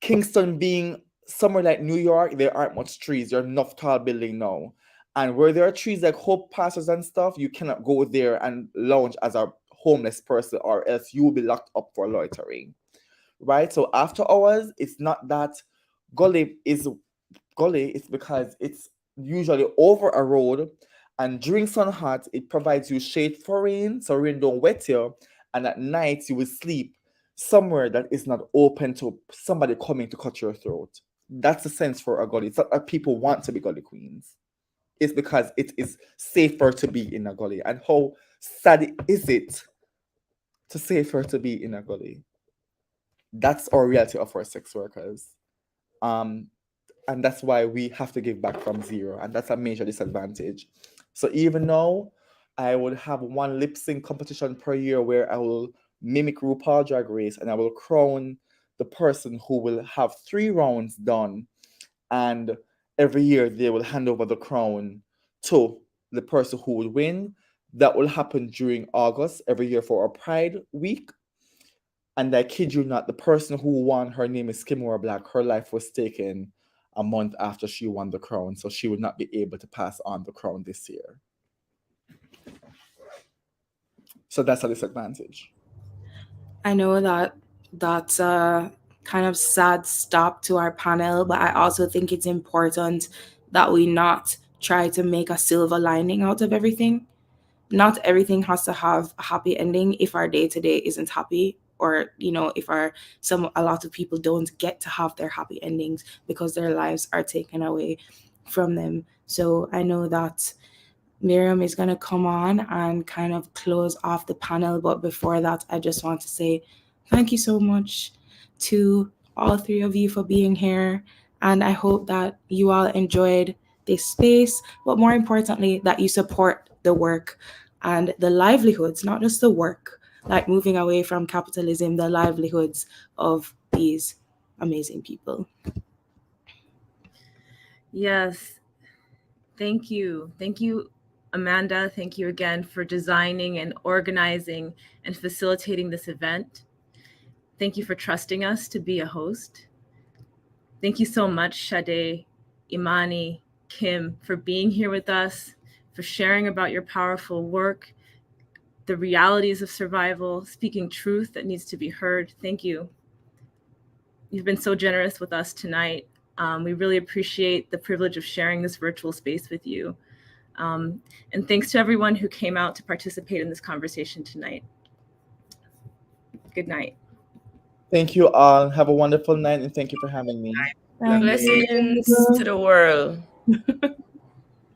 Kingston being somewhere like New York, there aren't much trees. There are enough tall building now. And where there are trees like Hope Pastures and stuff, you cannot go there and lounge as a homeless person, or else you will be locked up for loitering. Right? So after hours, it's not that gully is gully, it's because it's usually over a road, and during sun hot, it provides you shade for rain, so rain don't wet you, and at night you will sleep somewhere that is not open to somebody coming to cut your throat. That's the sense for a gully. It's not that people want to be gully queens. It's because it is safer to be in a gully. And how sad is it to safer to be in a gully? That's our reality of our sex workers. And that's why we have to give back from zero. And that's a major disadvantage. So even now, I would have one lip sync competition per year where I will mimic RuPaul Drag Race, and I will crown the person who will have 3 rounds done. And every year they will hand over the crown to the person who will win. That will happen during August every year for our Pride Week. And I kid you not, the person who won, her name is Kimora Black. Her life was taken a month after she won the crown, so she would not be able to pass on the crown this year. So that's a disadvantage. I know that that's a kind of sad stop to our panel, but I also think it's important that we not try to make a silver lining out of everything. Not everything has to have a happy ending if our day-to-day isn't happy, or if a lot of people don't get to have their happy endings because their lives are taken away from them. So I know that Miriam is going to come on and kind of close off the panel, but before that, I just want to say thank you so much to all 3 of you for being here, and I hope that you all enjoyed this space, but more importantly, that you support the work and the livelihoods, not just the work, like moving away from capitalism, the livelihoods of these amazing people. Yes. Thank you. Thank you, Amanda. Thank you again for designing and organizing and facilitating this event. Thank you for trusting us to be a host. Thank you so much, Chaday, Emani, Kymm, for being here with us, for sharing about your powerful work, the realities of survival, speaking truth that needs to be heard. Thank you. You've been so generous with us tonight. We really appreciate the privilege of sharing this virtual space with you. And thanks to everyone who came out to participate in this conversation tonight. Good night. Thank you all. Have a wonderful night, and thank you for having me. Blessings to the world.